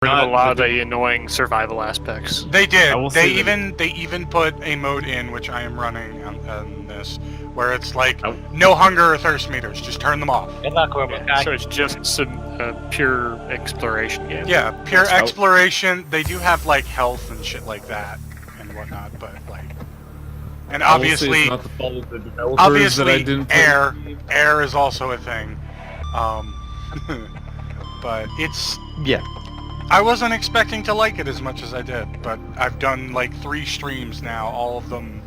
Not a lot of the annoying survival aspects. They did. They even put a mode in, which I am running on this, where it's like no hunger or thirst meters. Just turn them off. Good luck, robot guy. So it's just some pure exploration game. Yeah, pure exploration. They do have like health and shit like that and whatnot, but like, and obviously, it's not the fault of the developers that I didn't air is also a thing. But it's I wasn't expecting to like it as much as I did, but I've done like 3 streams now, all of them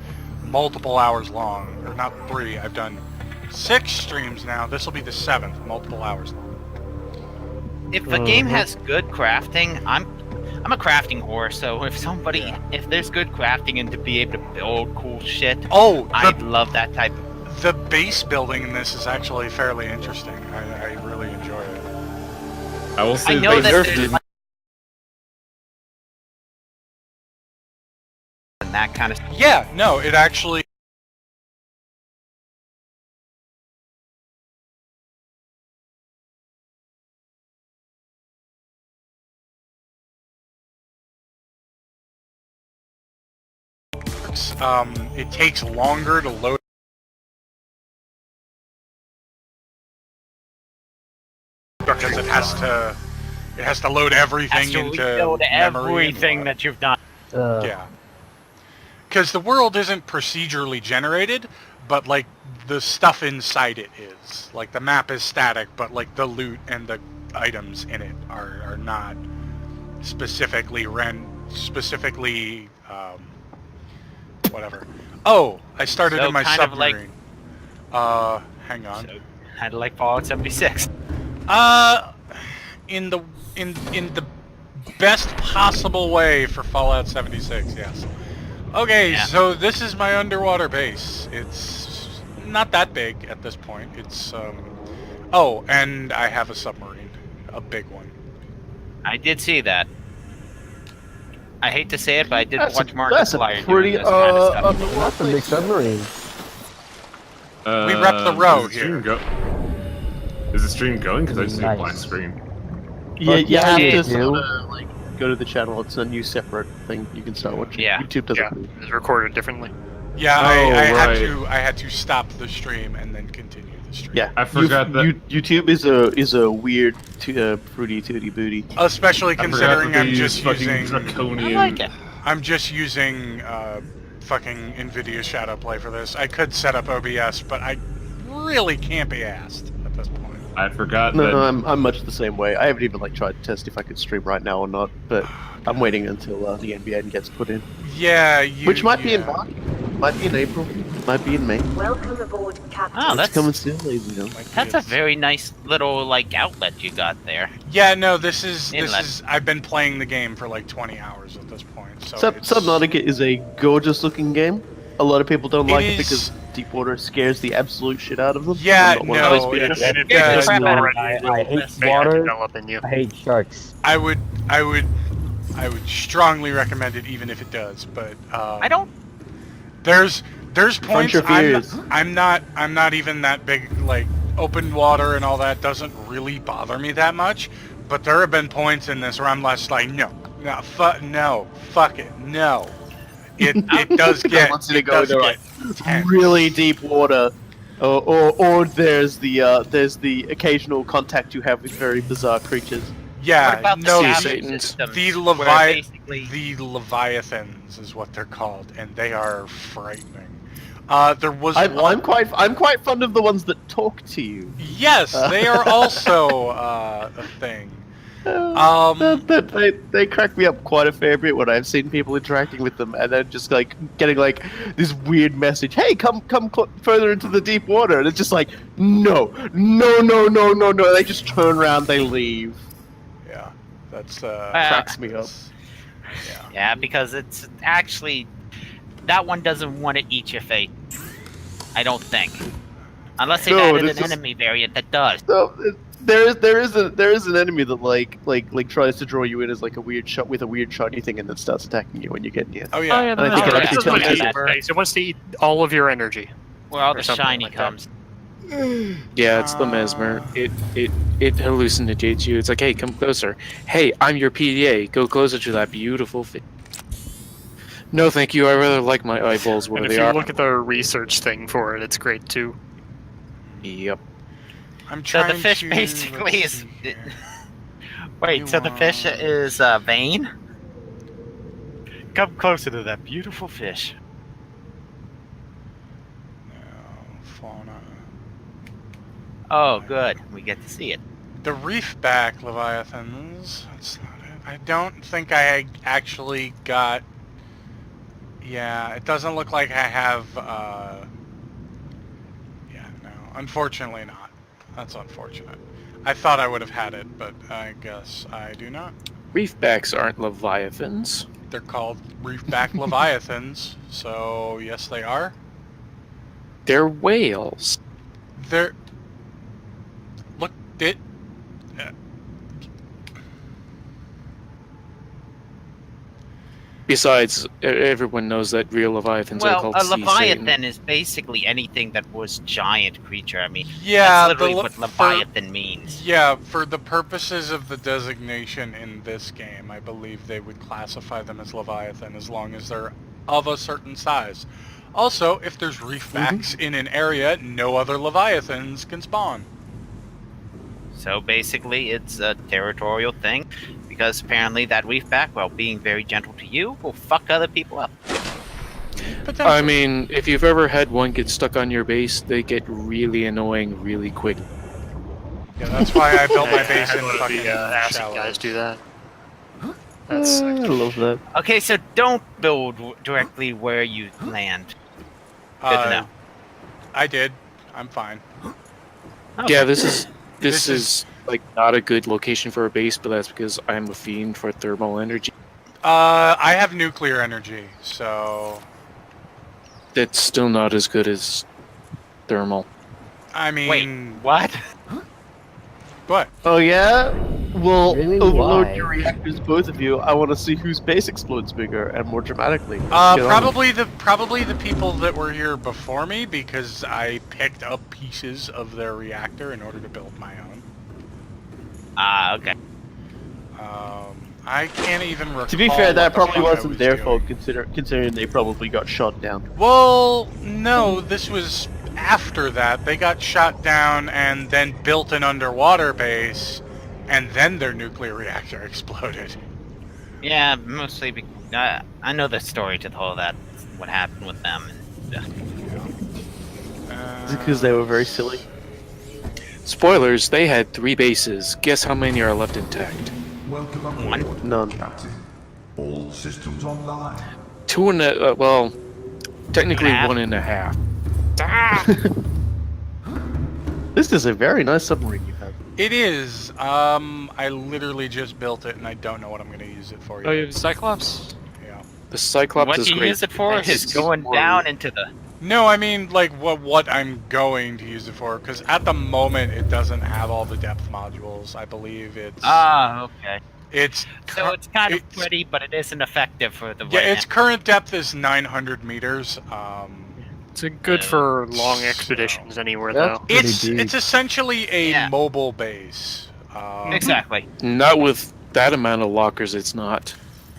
multiple hours long, or not 3. I've done 6 streams now. This will be the 7th, multiple hours long. If a game has good crafting, I'm a crafting whore, so if there's good crafting and to be able to build cool shit, I'd love that type of... The base building in this is actually fairly interesting. I really enjoy it. I will say I know that there's and that kind of stuff. Yeah, no, it actually... it takes longer to load because it has to load everything into everything that you've done. Yeah, because the world isn't procedurally generated, but like the stuff inside it is. Like the map is static, but like the loot and the items in it are not specifically whatever. Oh, I started in my submarine. Hang on. So, kind of like Fallout 76. In the best possible way for Fallout 76, yes. Okay, so this is my underwater base. It's not that big at this point. It's oh, and I have a submarine, a big one. I did see that. I hate to say it, but I did watch Mark Flyer pretty, doing this kind of stuff. that's a big submarine. We rep the row here. Is the stream going? Because I just see a blank screen. Yeah, you have to sort of, like, go to the channel. It's a new separate thing you can start watching. Yeah. YouTube doesn't. It's recorded differently. Yeah, I had to stop the stream and then continue the stream. Yeah, I forgot that YouTube is a weird fruity tooty booty. Especially considering I'm just using draconian. I like it. I'm just using fucking NVIDIA Shadow Play for this. I could set up OBS, but I really can't be asked at this point. I forgot. No, I'm much the same way. I haven't even like tried to test if I could stream right now or not, but I'm waiting until the NBN gets put in. Yeah, which might be in March, might be in April, might be in May. Welcome aboard, Captain. Oh, that's coming soon, ladies and gentlemen. That's a very nice little like outlet you got there. Yeah, no, this is I've been playing the game for like 20 hours at this point. So Subnautic is a gorgeous looking game. A lot of people don't like it because deep water scares the absolute shit out of them. Yeah, no, no, I hate water. I hate sharks. I would strongly recommend it, even if it does. But I don't. There's points I'm not even that big. Like open water and all that doesn't really bother me that much. But there have been points in this where I'm just like, no, fuck it, no. It does get really deep water, or there's the occasional contact you have with very bizarre creatures. Yeah, no, the Leviathans is what they're called, and they are frightening. There was I'm quite fond of the ones that talk to you. Yes, they are also a thing. They crack me up quite a fair bit when I've seen people interacting with them, and then just like getting like this weird message, "Hey, come further into the deep water," and it's just like, no. They just turn around, they leave. Yeah, that's cracks me up. Yeah, because it's actually that one doesn't want to eat your fate. I don't think, unless they added an enemy variant that does. No, there is an enemy that like tries to draw you in as like a weird shot with a weird shiny thing, and then starts attacking you when you get near. Oh yeah, I think it actually tells you. It wants to eat all of your energy. Where all the shiny comes. Yeah, it's the mesmer. It hallucinates you. It's like, hey, come closer. Hey, I'm your PDA. Go closer to that beautiful fish. No, thank you. I rather like my eyeballs where And they if you are. look at the research thing for it, it's great too. Yep. I'm So trying the fish to, basically let's is. see here. Wait, You so the fish want- is vain? Come closer to that beautiful fish. No, fauna. Oh, good. We get to see it. The reefback leviathans. That's not it. I don't think I actually got. Yeah, it doesn't look like I have. Yeah, no. Unfortunately, not. That's unfortunate. I thought I would have had it, but I guess I do not. Reefbacks aren't leviathans. They're called reefback leviathans, so yes, they are. They're whales. They're. Look, it. Besides, everyone knows that real leviathans are Well, called a sea leviathan Satan. is basically anything that was giant creature. I mean, Yeah, that's literally the what leviathan means. Yeah, for the purposes of the designation in this game, I believe they would classify them as Leviathan as long as they're of a certain size. Also, if there's reefbacks in an area, no other Leviathans can spawn. So basically, it's a territorial thing, because apparently that reefback, while being very gentle to you, will fuck other people up. I mean, if you've ever had one get stuck on your base, they get really annoying really quick. Yeah, that's why I built my I base had in one of fucking the acid shallows. guys do that. That's I love that. Okay, so don't build directly where you land. Good to know. I did. I'm fine. Okay. Yeah, this is This is like not a good location for a base, but that's because I'm a fiend for thermal energy. I have nuclear energy, so That's still not as good as thermal. I Wait, mean, what? what? Oh yeah? Well, Really? overload Why? your reactors, both of you. I want to see whose base explodes bigger and more dramatically. Get on. Probably the people that were here before me, because I picked up pieces of their reactor in order to build my own. Ah, okay. I can't even recall. To be fair, what that the probably fuck I wasn't was their doing. fault, considering they probably got shot down. Well, no, this was after that. They got shot down and then built an underwater base, and then their nuclear reactor exploded. Yeah, mostly because I know the story to the whole that, what happened with them. Is it because they were very silly? Spoilers, they had 3 bases. Guess how many are left intact? Welcome aboard, None. Captain. All systems online. 2 and a, well, technically 1.5. 1.5. This is a very nice submarine you have. It is. I literally just built it, and I don't know what I'm going to use it for. Oh, you Yet. have Cyclops? Yeah. The Cyclops What is you great. use it for It's is going more- down into the... No, I mean, like, what I'm going to use it for, because at the moment it doesn't have all the depth modules. I believe it's... Ah, okay. It's... So it's kind of it's- pretty, but it isn't effective for the Yeah, right its current depth is 900 meters. It's good for long So- expeditions anywhere, That's though. pretty It's deep. essentially a Yeah. mobile base. Exactly. Not with that amount of lockers, it's not.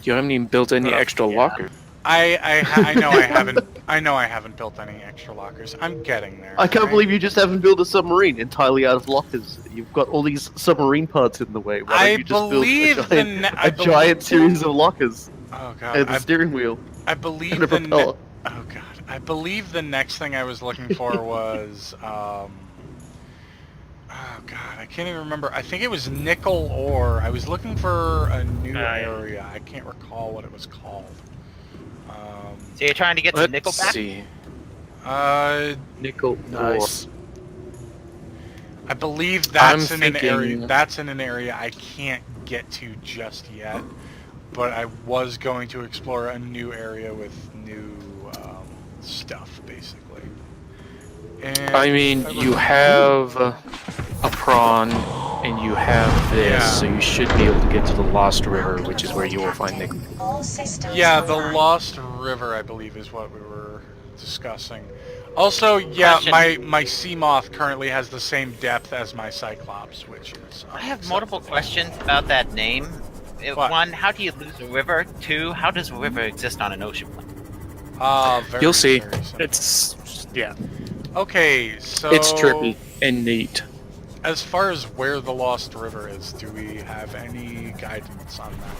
You haven't even built any extra Yeah. lockers. I know I haven't. I know I haven't built any extra lockers. I'm getting there. I can't alright? believe you just haven't built a submarine entirely out of lockers. You've got all these submarine parts in the way. Why I don't you just believe build the a giant, ne- I a giant series of lockers Oh and god. a steering wheel I believe and a the. propeller? Oh god. I believe the next thing I was looking for was. Oh god, I can't even remember. I think it was nickel ore. I was looking for a new yeah. area. I can't recall what it was called. So you're trying to get some nickel Let's back? see. Nickel. Nice. I believe that's I'm in an area. thinking- That's in an area I can't get to just yet. But I was going to explore a new area with new stuff, basically. And I mean, you have a prawn, and you have this, Yeah. so you should be able to get to the Lost River, which is where you will find nickel. Yeah, the Lost River, I believe, is what we were discussing. Also, yeah, Question. my sea moth currently has the same depth as my cyclops, which is. I have multiple questions about that name. What? One, how do you lose a river? Two, how does a river exist on an ocean plane? Very, You'll see. very simple. It's yeah. Okay, so It's trippy and neat. as far as where the Lost River is, do we have any guidance on that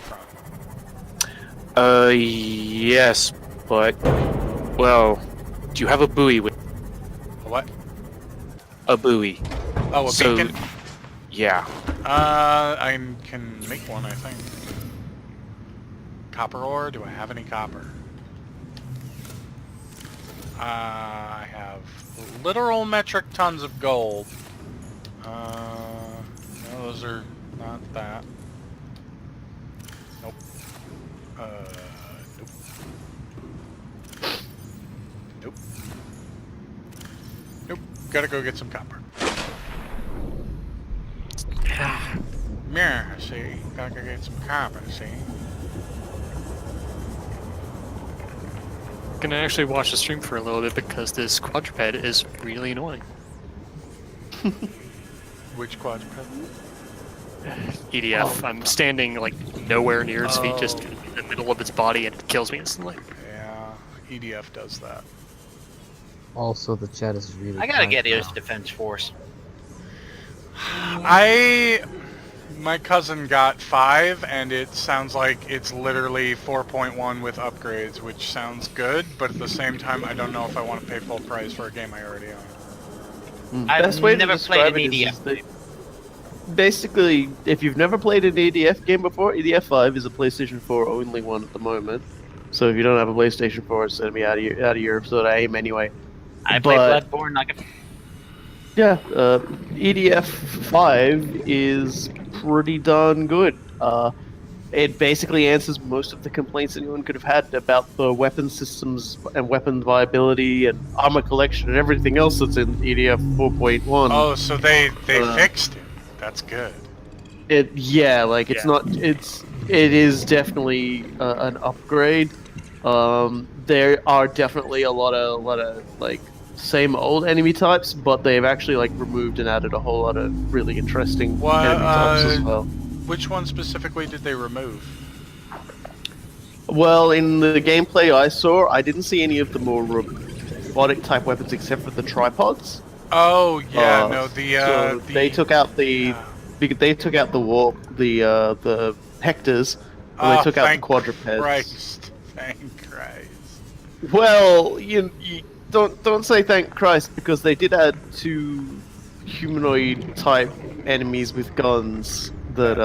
front? Yes, but well, do you have a buoy with A what? a buoy? Oh, a So- beacon? Yeah. I can make one, I think. Copper ore? Do I have any copper? I have literal metric tons of gold. No, those are not that. Nope. Nope. Nope. Nope. Gotta go get some copper. Yeah, see? Gotta go get some copper, see? Gonna actually watch the stream for a little bit because this quadruped is really annoying. Which quadruped? EDF. I'm standing like nowhere near its feet, just in the middle of its body, and it kills me instantly. Yeah, EDF does that. Also, the chat is really. I gotta quiet get Air's now. Defense Force. My cousin got 5, and it sounds like it's literally 4.1 with upgrades, which sounds good, but at the same time, I don't know if I want to pay full price for a game I already own. I've Best way to never describe played an it is EDF. that basically, if you've never played an EDF game before, EDF 5 is a PlayStation 4 only one at the moment. So if you don't have a PlayStation 4, it's going to be out of your sort of aim anyway. I played But- Bloodborne. Like Yeah, EDF 5 is pretty darn good. It basically answers most of the complaints anyone could have had about the weapon systems and weapon viability and armor collection and everything else that's in EDF 4.1. Oh, so they Uh, fixed it. That's good. It is definitely an upgrade. There are definitely a lot of like same old enemy types, but they've actually like removed and added a whole lot of really interesting What, enemy types as well. Which one specifically did they remove? Well, in the gameplay I saw, I didn't see any of the more robotic type weapons except for the tripods. Oh, yeah, So they took out the hectors, and they took out the quadrupeds. Christ. Thank Christ. Well, you don't say thank Christ, because they did add 2 humanoid type enemies with guns that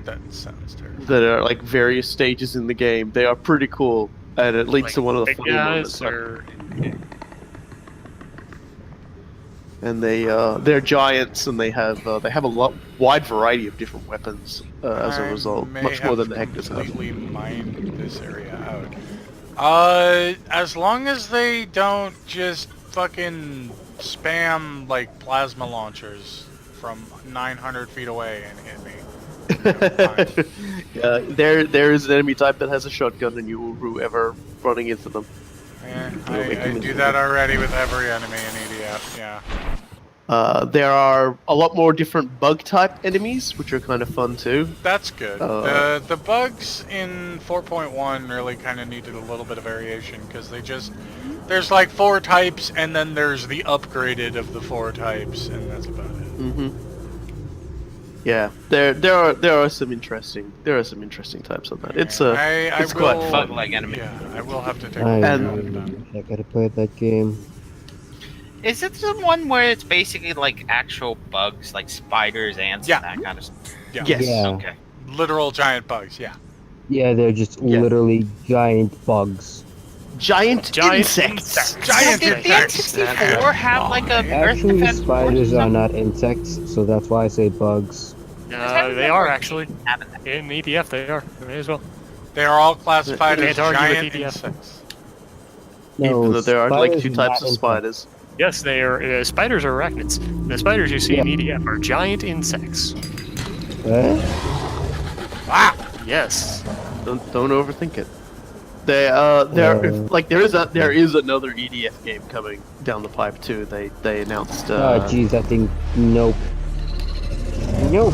That sounds terrible. are like various stages in the game. They are pretty cool, and it leads to one of the Big funny moments. guys or And they're giants, and they have a wide variety of different weapons as a result, much more than the hectors have. completely mined this area out. As long as they don't just fucking spam like plasma launchers from 900 feet away and hit me. Fine. Yeah, there is an enemy type that has a shotgun, and you will rue ever running into them. Yeah, It'll make I you do miserable. that already with every enemy in EDF, yeah. There are a lot more different bug type enemies, which are kind of fun too. That's good. The bugs in 4.1 really kind of needed a little bit of variation, because there's like 4 types, and then there's the upgraded of the 4 types, and that's about it. Mm-hmm. Yeah, there are some interesting types on that. It's quite fun. bug-like enemy. Yeah, I will have to take a I, look at And- that. I gotta play that game. Is it the one where it's basically like actual bugs, like spiders, ants, Yeah. and that kind of stuff? Yeah. Yes. Yeah. Okay. Literal giant bugs, yeah. Yeah, they're just literally giant bugs. Giant insects. Giant Did the insects. N64 have like a Earth Actually, Defense Force spiders or are something? not insects, so that's why I say bugs. they are actually Haven't they? in EDF. They are. They may as well. They are all classified Can't as argue with giant EDF. insects. No, Even though there are like spiders 2 are types not of insects. spiders. Yes, they are. Spiders are arachnids. The spiders you see in EDF are giant insects. Eh? Ah! Yes. Don't overthink it. there is another EDF game coming down the pipe too. They announced. Oh jeez, I think nope. Nope.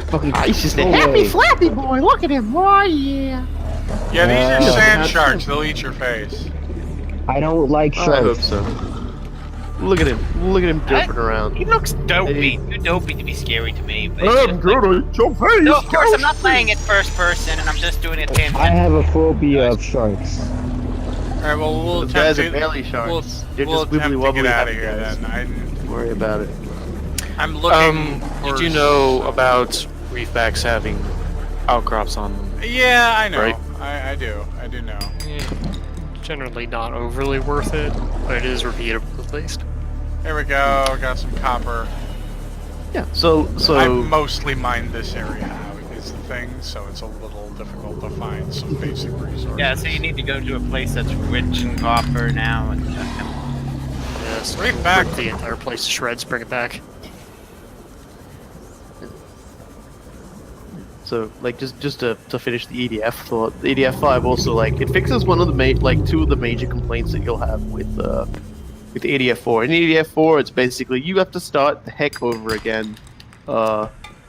Fucking He's just a no happy way. flappy boy. Look at him. Oh yeah. Yeah, these are sand that's sharks. They'll eat your face. I don't like I hope sharks. so. Look at him. Look at him jumping around. He looks dopey. Hey. Too dopey to be scary to me. But I'm gonna eat your face. no, of course I'm not playing it first person, and I'm just doing it tangent. I have a phobia of sharks. Alright, well, we'll Those guys attempt are to... barely sharks. They're We'll just wibbly attempt to wobbly get out happy of here guys. then. Don't worry about it. I'm looking for... Did you know about reefbacks having outcrops on them? Yeah, I know. Right. I do know. Generally not overly worth it, but it is repeatable at least. There we go, got some copper. Yeah. So I mostly mined this area out is the thing, so it's a little difficult to find some basic resources. Yeah, so you need to go to a place that's rich in copper now and Yes, Right back. rip the entire place to shreds, bring it back. So, like, just to finish the EDF thought, the EDF 5 also, like, it fixes one of the two of the major complaints that you'll have with the EDF 4. In EDF 4, it's basically you have to start the heck over again.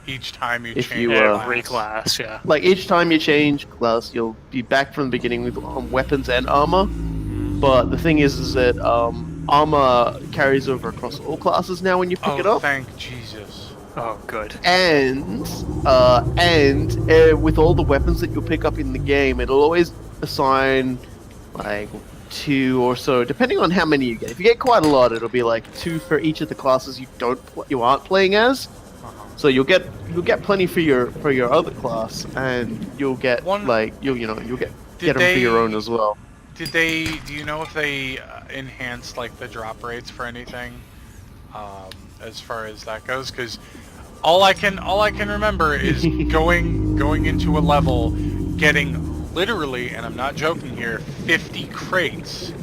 Each time you If change you, Every class, yeah. Like, each time you change class, you'll be back from the beginning with weapons and armor. But the thing is that armor carries over across all classes now when you pick it up. Thank Jesus. Oh, good. And with all the weapons that you'll pick up in the game, it'll always assign like 2 or so, depending on how many you get. If you get quite a lot, it'll be like 2 for each of the classes you aren't playing as. So you'll get plenty for your other class, and you'll get you'll get them for your own as well. Do you know if they enhanced like the drop rates for anything, as far as that goes? Because all I can remember is going into a level, getting literally, and I'm not joking here, 50 crates,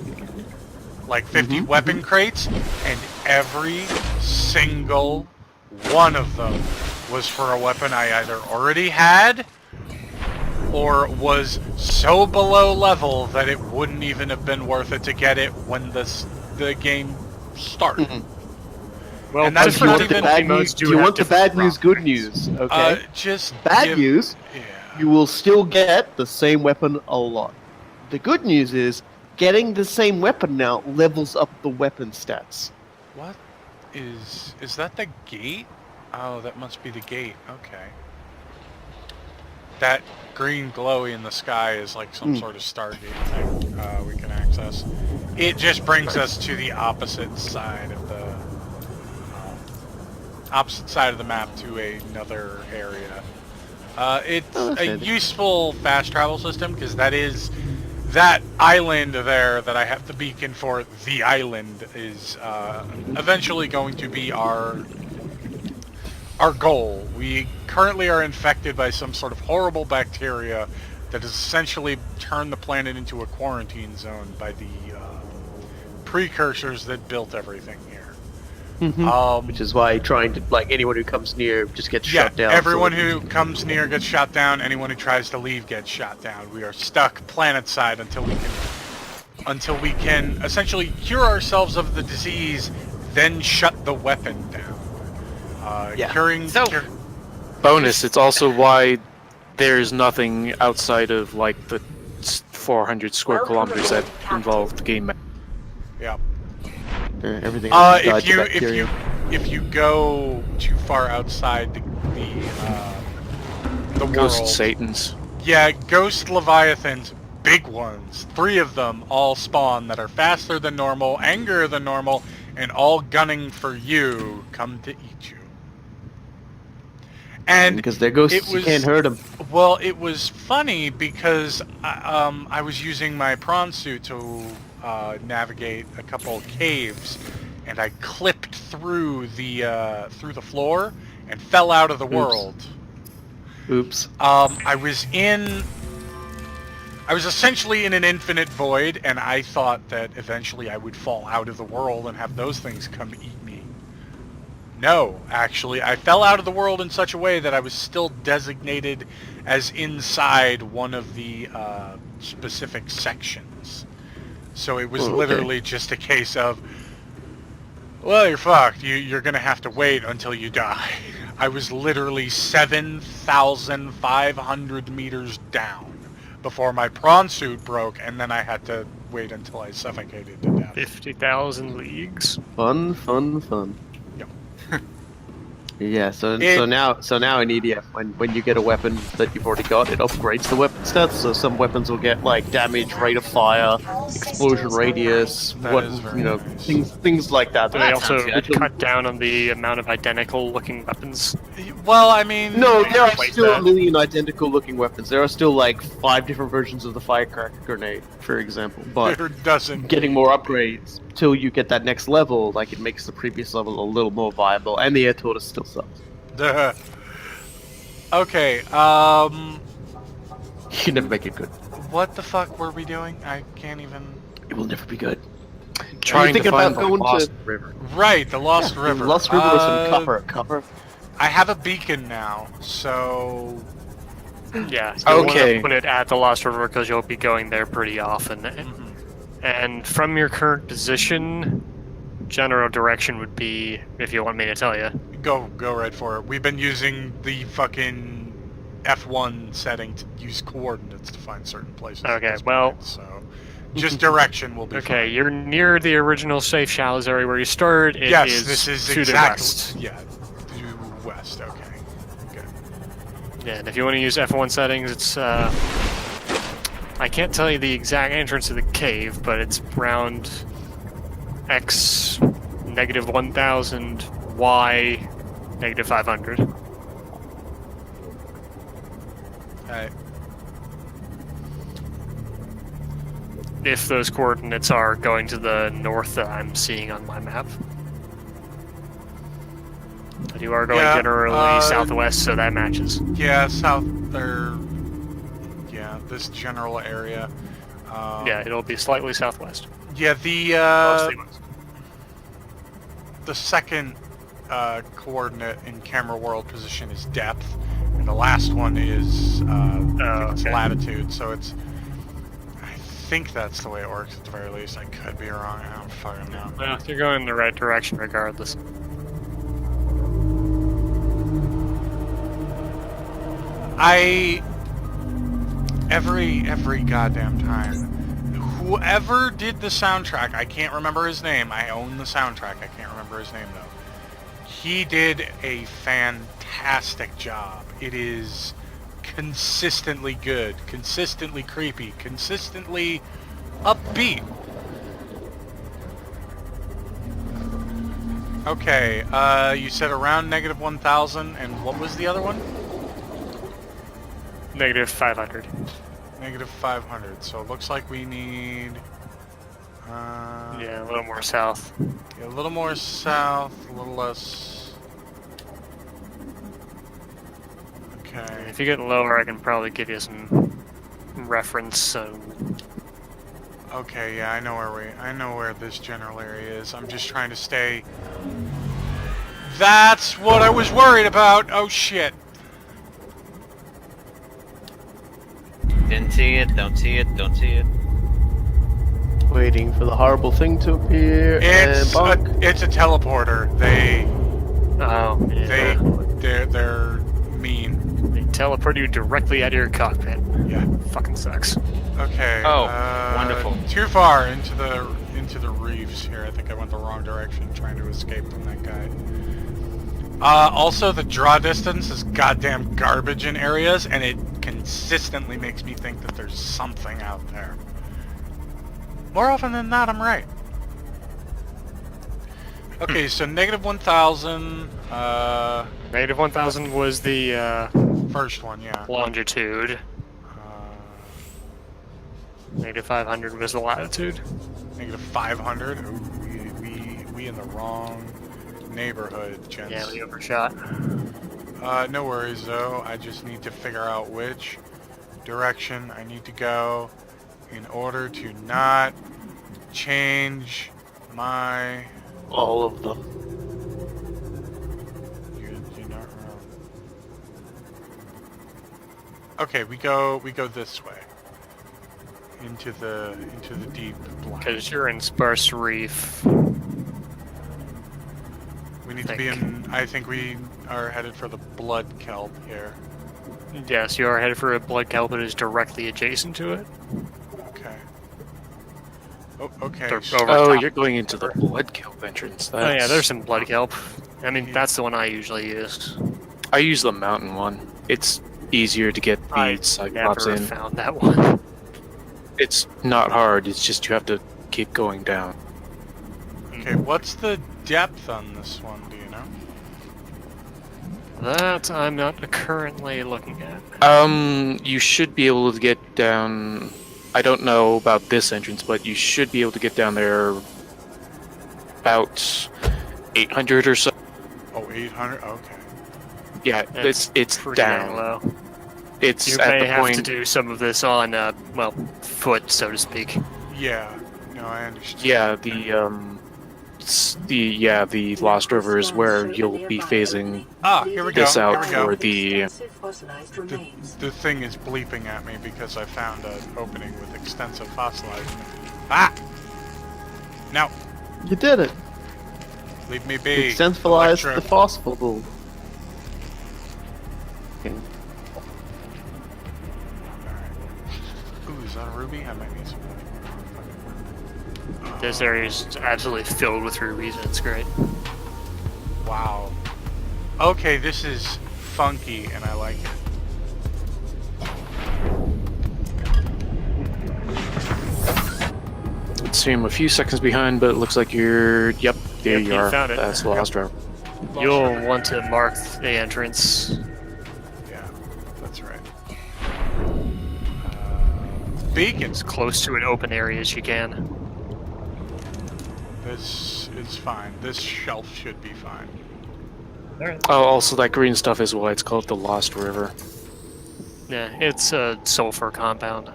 like 50 weapon crates, and every single one of them was for a weapon I either already had or was so below level that it wouldn't even have been worth it to get it when the game started. Well, And that's Do you not want the even... bad news? Do you want the bad news? Good news. Okay. Just Bad news. Yeah. You will still get the same weapon a lot. The good news is getting the same weapon now levels up the weapon stats. What is that the gate? Oh, that must be the gate. Okay. That green glowy in the sky is like some sort of Stargate thing we can access. It just brings us to the opposite side of the map to another area. It's a useful fast travel system because that island there that I have the beacon for. The island is eventually going to be our goal. We currently are infected by some sort of horrible bacteria that has essentially turned the planet into a quarantine zone by the precursors that built everything here. Which is why trying to, like, anyone who comes near just gets shut down. Everyone who comes near gets shot down. Anyone who tries to leave gets shot down. We are stuck planet-side until we can essentially cure ourselves of the disease, then shut the weapon down. Bonus, it's also why there's nothing outside of, like, the 400 square kilometers that involve the game map. Yeah. Everything else is if bacteria. you go too far outside the Ghost world, Satans. yeah, ghost leviathans, big ones, 3 of them all spawn that are faster than normal, angrier than normal, and all gunning for you, come to eat you. And because they're ghosts, you can't hurt them. Well, it was funny because I was using my prawn suit to navigate a couple caves, and I clipped through the floor and fell out of the world. Oops. I was essentially in an infinite void, and I thought that eventually I would fall out of the world and have those things come eat me. No, actually, I fell out of the world in such a way that I was still designated as inside one of the specific sections. So it was literally just a case of, well, you're fucked. You're gonna have to wait until you die. I was literally 7,500 meters down before my prawn suit broke, and then I had to wait until I suffocated to death. 50,000 leagues. Fun. Yep. Yeah, so now in EDF, when you get a weapon that you've already got, it upgrades the weapon stats. So some weapons will get like damage, rate of fire, explosion radius, That is very nice. things like that. They that also sounds good. cut down on the amount of identical-looking weapons. Well, I mean, No, there are Like still that. a million identical looking weapons. There are still like 5 different versions of the firecracker grenade, for example. But there doesn't. getting more upgrades till you get that next level, like it makes the previous level a little more viable, and the air tortoise still sucks. Duh. Okay. You can never make it good. What the fuck were we doing? I can't even. It will never be good. Trying to thinking find about the going lost to- river. Right, the Lost River. Lost River with some cover. I have a beacon now, so Yeah, so you Okay. want to put it at the Lost River because you'll be going there pretty often. And from your current position, general direction would be, if you want me to tell you. go right for it. We've been using the fucking F1 setting to use coordinates to find certain places. at Okay, this well- point, so just direction will be Okay, fine. you're near the original safe shallows area where you started. It Yes, is this is to exactly. the west. Yeah, due west. Okay, good. Yeah, and if you want to use F1 settings, it's I can't tell you the exact entrance to the cave, but it's around X -1000, Y -500. Alright. If those coordinates are going to the north that I'm seeing on my map. But you are going Yeah, generally southwest, so that matches. Yeah, south or yeah, this general area. Yeah, it'll be slightly southwest. Yeah, Mostly west. the second coordinate in camera world position is depth, and the last one is I think it's okay. latitude. So it's. I think that's the way it works at the very least. I could be wrong. I don't fucking know. Well, you're going in the right direction regardless. Every goddamn time. Whoever did the soundtrack, I can't remember his name. I own the soundtrack. I can't remember his name though. He did a fantastic job. It is consistently good, consistently creepy, consistently upbeat. Okay, you said around -1000, and what was the other one? -500. -500. So it looks like we need. Yeah, a little more south. A little more south, a little less. Okay. If you get lower, I can probably give you some reference. So Okay, yeah, I know where this general area is. I'm just trying to stay. That's what I was worried about. Oh shit. Didn't see it, don't see it, don't see it. Waiting for the horrible thing to appear. It's and a, bonk. it's a teleporter. They're mean. They teleport you directly out of your cockpit. Yeah. Fucking sucks. Okay. Oh, wonderful. Too far into the reefs here. I think I went the wrong direction trying to escape from that guy. Also, the draw distance is goddamn garbage in areas, and it consistently makes me think that there's something out there. More often than not, I'm right. Okay, so -1000. -1000 was the First one, yeah. longitude. -500 was the latitude. -500. Ooh, we in the wrong neighborhood, gents. Yeah, we overshot. No worries though. I just need to figure out which direction I need to go in order to not change my. All of them. You're not wrong. Okay, we go this way. into the deep black. Because you're in Sparse Reef. We need to be in. I think we are headed for the blood kelp here. Yes, you are headed for a blood kelp that is directly adjacent to it. Okay. Oh, okay. Over Oh, top. you're going into the blood kelp entrance. Oh yeah, That's... there's some blood kelp. I mean, that's the one I usually use. I use the mountain one. It's easier to get I the Cyclops never in. found that one. It's not hard, it's just you have to keep going down. Okay, what's the depth on this one? Do you know? That I'm not currently looking at. You should be able to get down... I don't know about this entrance, but you should be able to get down there about 800 or so. Oh, 800. Okay. Yeah, it's pretty down. dang low. It's You at may the have point... to do some of this on, well, foot, so to speak. Yeah. No, I understand. Yeah, the Lost River is where you'll be phasing Ah, here we go. this out Here we for the... The thing is bleeping at me because I found an opening with extensive fossilized. Ah! No, You did it. leave me be. Extensified Electro. the fossil. Okay. Ooh, is that a ruby? I might need some. This area is absolutely filled with rubies, and it's great. Wow. Okay, this is funky, and I like it. It seems a few seconds behind, but it looks like you're... Yep, there Yep, you you are. found it. That's the Lost River. You'll want to mark the entrance. Yeah, that's right. Beacon. As close to an open area as you can. This is fine. This shelf should be fine. Oh, also that green stuff is why it's called the Lost River. Yeah, it's a sulfur compound.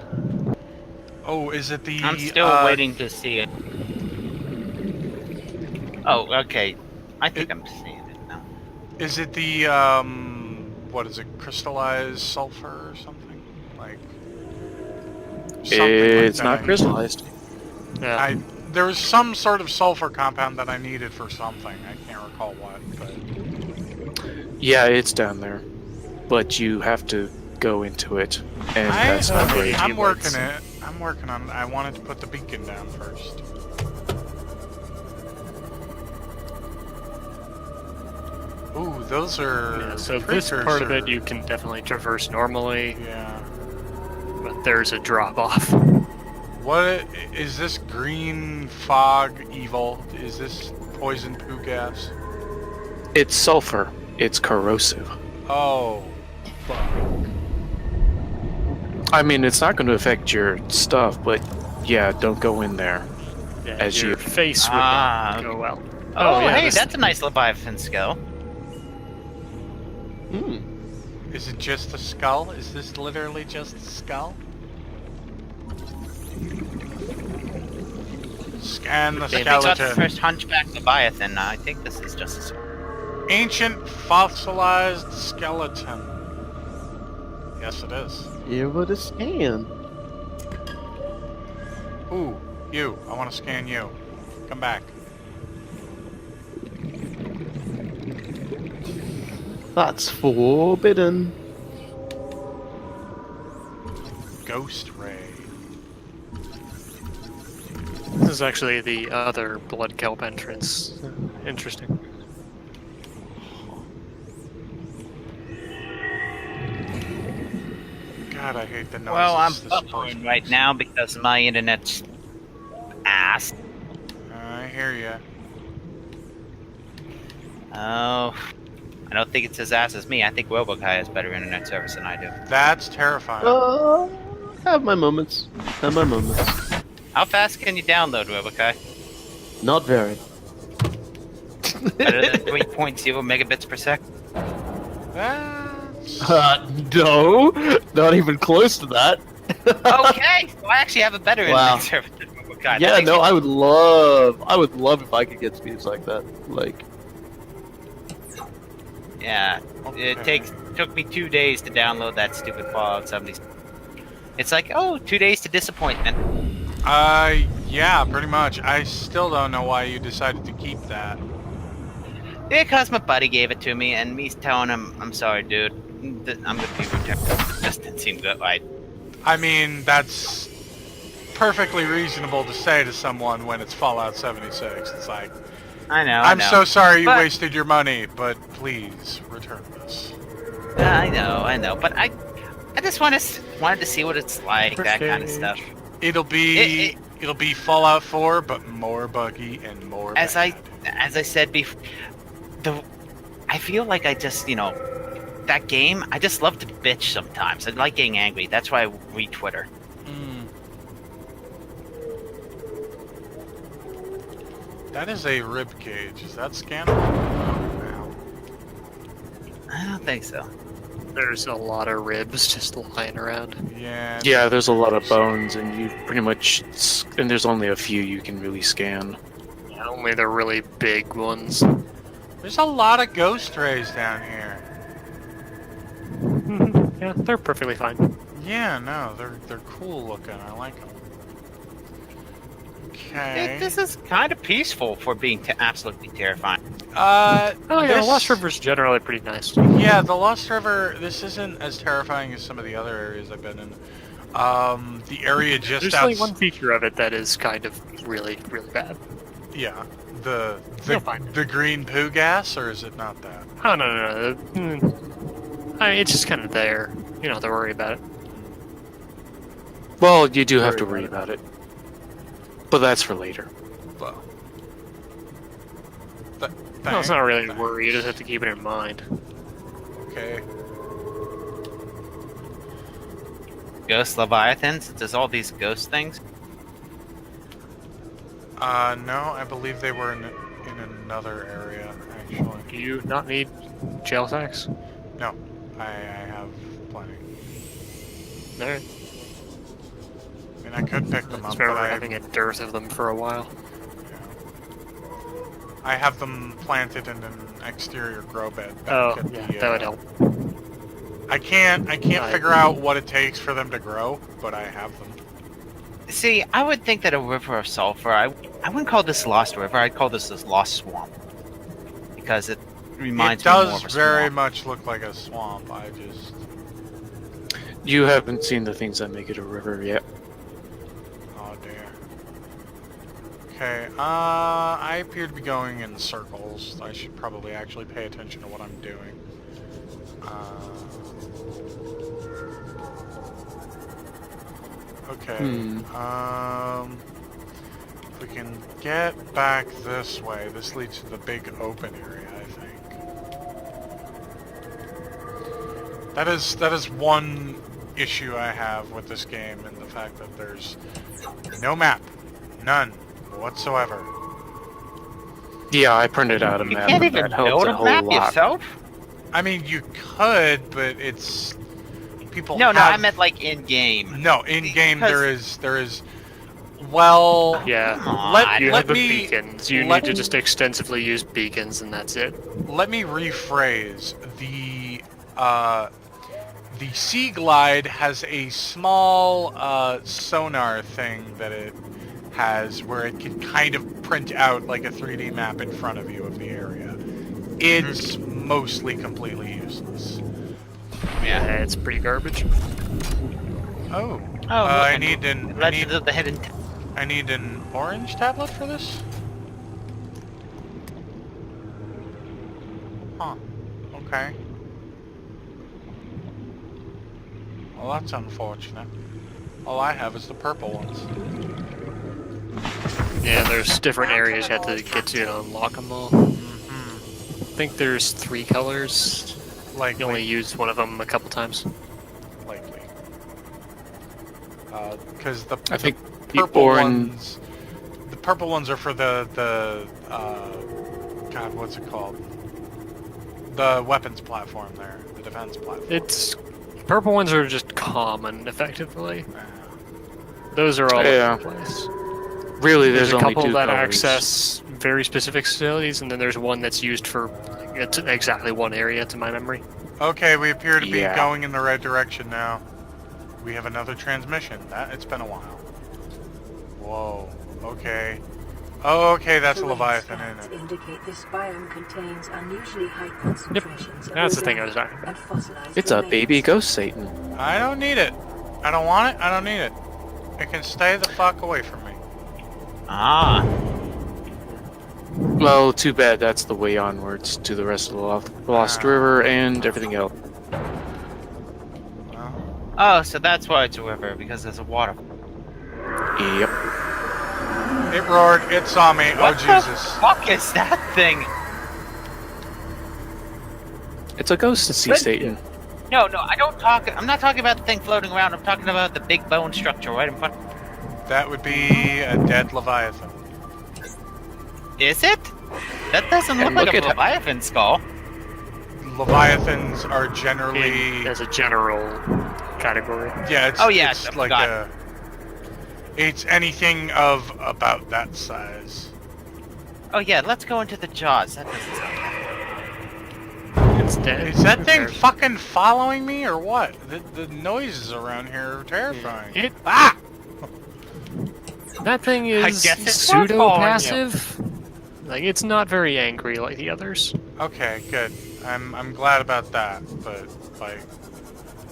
Oh, is it the? I'm still waiting to see it. Oh, okay. I think I'm seeing it now. Is it the what is it? Crystallized sulfur or something? Like. It's like not that. crystallized. Yeah. There was some sort of sulfur compound that I needed for something. I can't recall what, but. Yeah, it's down there. But you have to go into it, and that's not great. I'm working it. I'm working on it. I wanted to put the beacon down first. Ooh, those are. Yeah, so this part of it you can definitely traverse normally, Yeah. but there's a drop off. What is this green fog evil? Is this poison poo gas? It's sulfur. It's corrosive. Oh, fuck. I mean, it's not going to affect your stuff, but yeah, don't go in there. Yeah, As your you- face would not go well. Oh, yeah, hey, this- that's a nice Leviathan skull. Hmm. Is it just a skull? Is this literally just a skull? Scan the I think we got the skeleton. first Hunchback Leviathan. I think this is just a skull. Ancient fossilized skeleton. Yes, it is. Give it a scan. Ooh, you. I want to scan you. Come back. That's forbidden. Ghost ray. This is actually the other blood kelp entrance. Interesting. God, I hate the noises. Well, I'm this buffering person right makes. now because my internet's ass. I hear ya. Oh, I don't think it's as ass as me. I think Robokai has better internet service than I do. That's terrifying. Have my moments. Have my moments. How fast can you download Robokai? Not very. Better than 3.0 megabits per second? No, not even close to that. Okay, so I actually have a better Wow. internet service than Robokai. That Yeah, makes no, me- I would love if I could get speeds like that. Like, Yeah, Okay. it took me 2 days to download that stupid Fallout 70. It's like, oh, 2 days to disappointment. Yeah, pretty much. I still don't know why you decided to keep that. Because my buddy gave it to me, and me telling him, I'm sorry, dude. I'm gonna be returned. Just didn't seem good. I mean, that's perfectly reasonable to say to someone when it's Fallout 76. It's like, I know. I'm so sorry you But- wasted your money, but please return this. I know. But I just wanted to see what it's like, that kind of stuff. It'll be Fallout 4, but more buggy and more As bad. I said before, I feel like I just, that game, I just love to bitch sometimes. I like getting angry. That's why I read Twitter. That is a rib cage. Is that scannable? Oh, I don't think so. There's a lot of ribs just lying around. no. Yeah. Yeah, there's a lot of bones, and you pretty much, and there's only a few you can really scan. Yeah, only the really big ones. There's a lot of ghost rays down here. Yeah, they're perfectly fine. Yeah, no, they're cool looking. I like them. Okay. This is kind of peaceful for being absolutely terrifying. Oh yeah, this- Lost River's generally pretty nice. Yeah, the Lost River. This isn't as terrifying as some of the other areas I've been in. The area just There's only one feature of it that is kind of really, really bad. Yeah, the You'll find it. the green poo gas, or is it not that? Oh no. I mean, it's just kind of there. You don't have to worry about it. Well, you do have to worry about it. But that's for later. Well, No, it's not really a worry. You just have to keep it in mind. Okay. Ghost Leviathans? Does all these ghost things? No, I believe they were in another area actually. Do you not need jail sacks? No, I have plenty. Alright. I mean, I could pick them I up, but remember I having a dearth of them for a while. I have them planted in an exterior grow bed. Oh, back at yeah, the, that would help. I can't Right. figure out what it takes for them to grow, but I have them. See, I would think that a river of sulfur, I wouldn't call this Lost River, I'd call this Lost Swamp. Because it reminds It me more does of a very swamp. much look like a swamp. I just... You haven't seen the things that make it a river yet. Oh dear. Okay, I appear to be going in circles. I should probably actually pay attention to what I'm doing. Okay, if we can get back this way, this leads to the big open area, I think. That is one issue I have with this game, and the fact that there's no map. None whatsoever. Yeah, I printed out a You map. can't and even that helped build a a whole map lot. yourself? I mean, you could, but it's... People No, have... I meant like in-game. No, in-game Because- there is... Well... Yeah. Aw, You let have the me- beacons. You let need to me- just extensively use beacons, and that's it. Let me rephrase. The Sea Glide has a small sonar thing that it has where it can kind of print out like a 3D map in front of you of the area. It's mostly completely useless. Yeah, it's pretty garbage. Oh. Oh, I look, need an Legend of the Hidden... I need an orange tablet for this? Huh. Okay. Well, that's unfortunate. All I have is the purple ones. Yeah, there's different areas you have to get to unlock them all. I think there's 3 colors. Likely. You only used one of them a couple times. Likely. Because the I think the purple orange. ones... The purple ones are for the God, what's it called? The weapons platform there. The defense platform. It's purple ones are just common, effectively. Yeah. Those are all Yeah. over the place. Really, There's there's a only couple two that colors. access very specific facilities, and then there's one that's used for exactly one area, to my memory. Okay, we appear to be Yeah. going in the right direction now. we have another transmission. It's been a while. Whoa. Okay. Oh, okay, that's a Leviathan, isn't it? Indicate this biome contains unusually high concentrations of That's the thing I was organic talking and about. fossilized It's a remains. baby ghost Satan. I don't need it. I don't want it. I don't need it. It can stay the fuck away from me. Ah. Well, too bad that's the way onwards to the rest of the Lost River and everything else. Well, Oh, so that's why it's a river, because there's a water. Yep. it roared. It saw me. What Oh, the Jesus. fuck is that thing? It's a ghost to see Satan. No, I don't talk. I'm not talking about the thing floating around. I'm talking about the big bone structure right in front. That would be a dead Leviathan. Is it? That doesn't look And like look a at Leviathan skull. Leviathans are generally... As a general category. Yeah, it's, Oh, yeah, it's I like forgot. a... It's anything of about that size. Oh yeah, let's go into the jaws. That doesn't sound bad. It's dead. Is that Who thing cares? fucking following me or what? The noises around here are terrifying. It- Ah! That thing I is guess it's pseudo-passive. Like, it's not very angry like the others. Okay, good. I'm glad about that, but like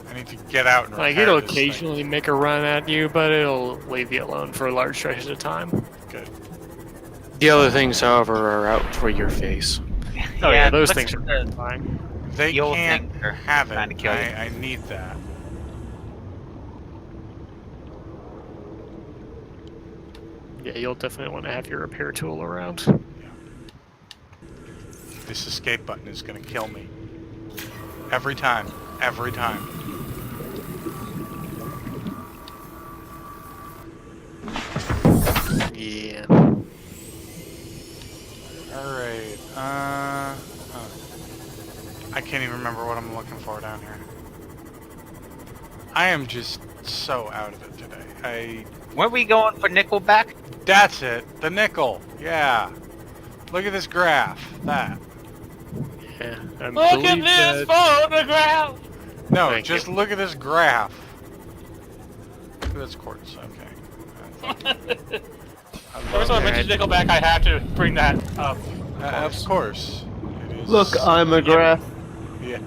I need to get out and Like, repair it'll this thing. occasionally make a run at you, but it'll leave you alone for large stretches of time. Good. The other things, however, are out for your face. Oh yeah, those let's- things are fine. They The old can't things are have trying it. to kill you. I need that. Yeah, you'll definitely want to have your repair tool around. This escape button is gonna kill me. Every time. Every time. Yeah. Alright, I can't even remember what I'm looking for down here. I am just so out of it today. Were we going for Nickelback? That's it! The nickel! Yeah! Look at this graph. That. Yeah. I Look at believe this that- photograph! No, Thank just you. look at this graph. Look at this quartz, okay. Every time I mention Nickelback, I have to bring that up. Of course. It is, Look, I'm a graph. Yeah.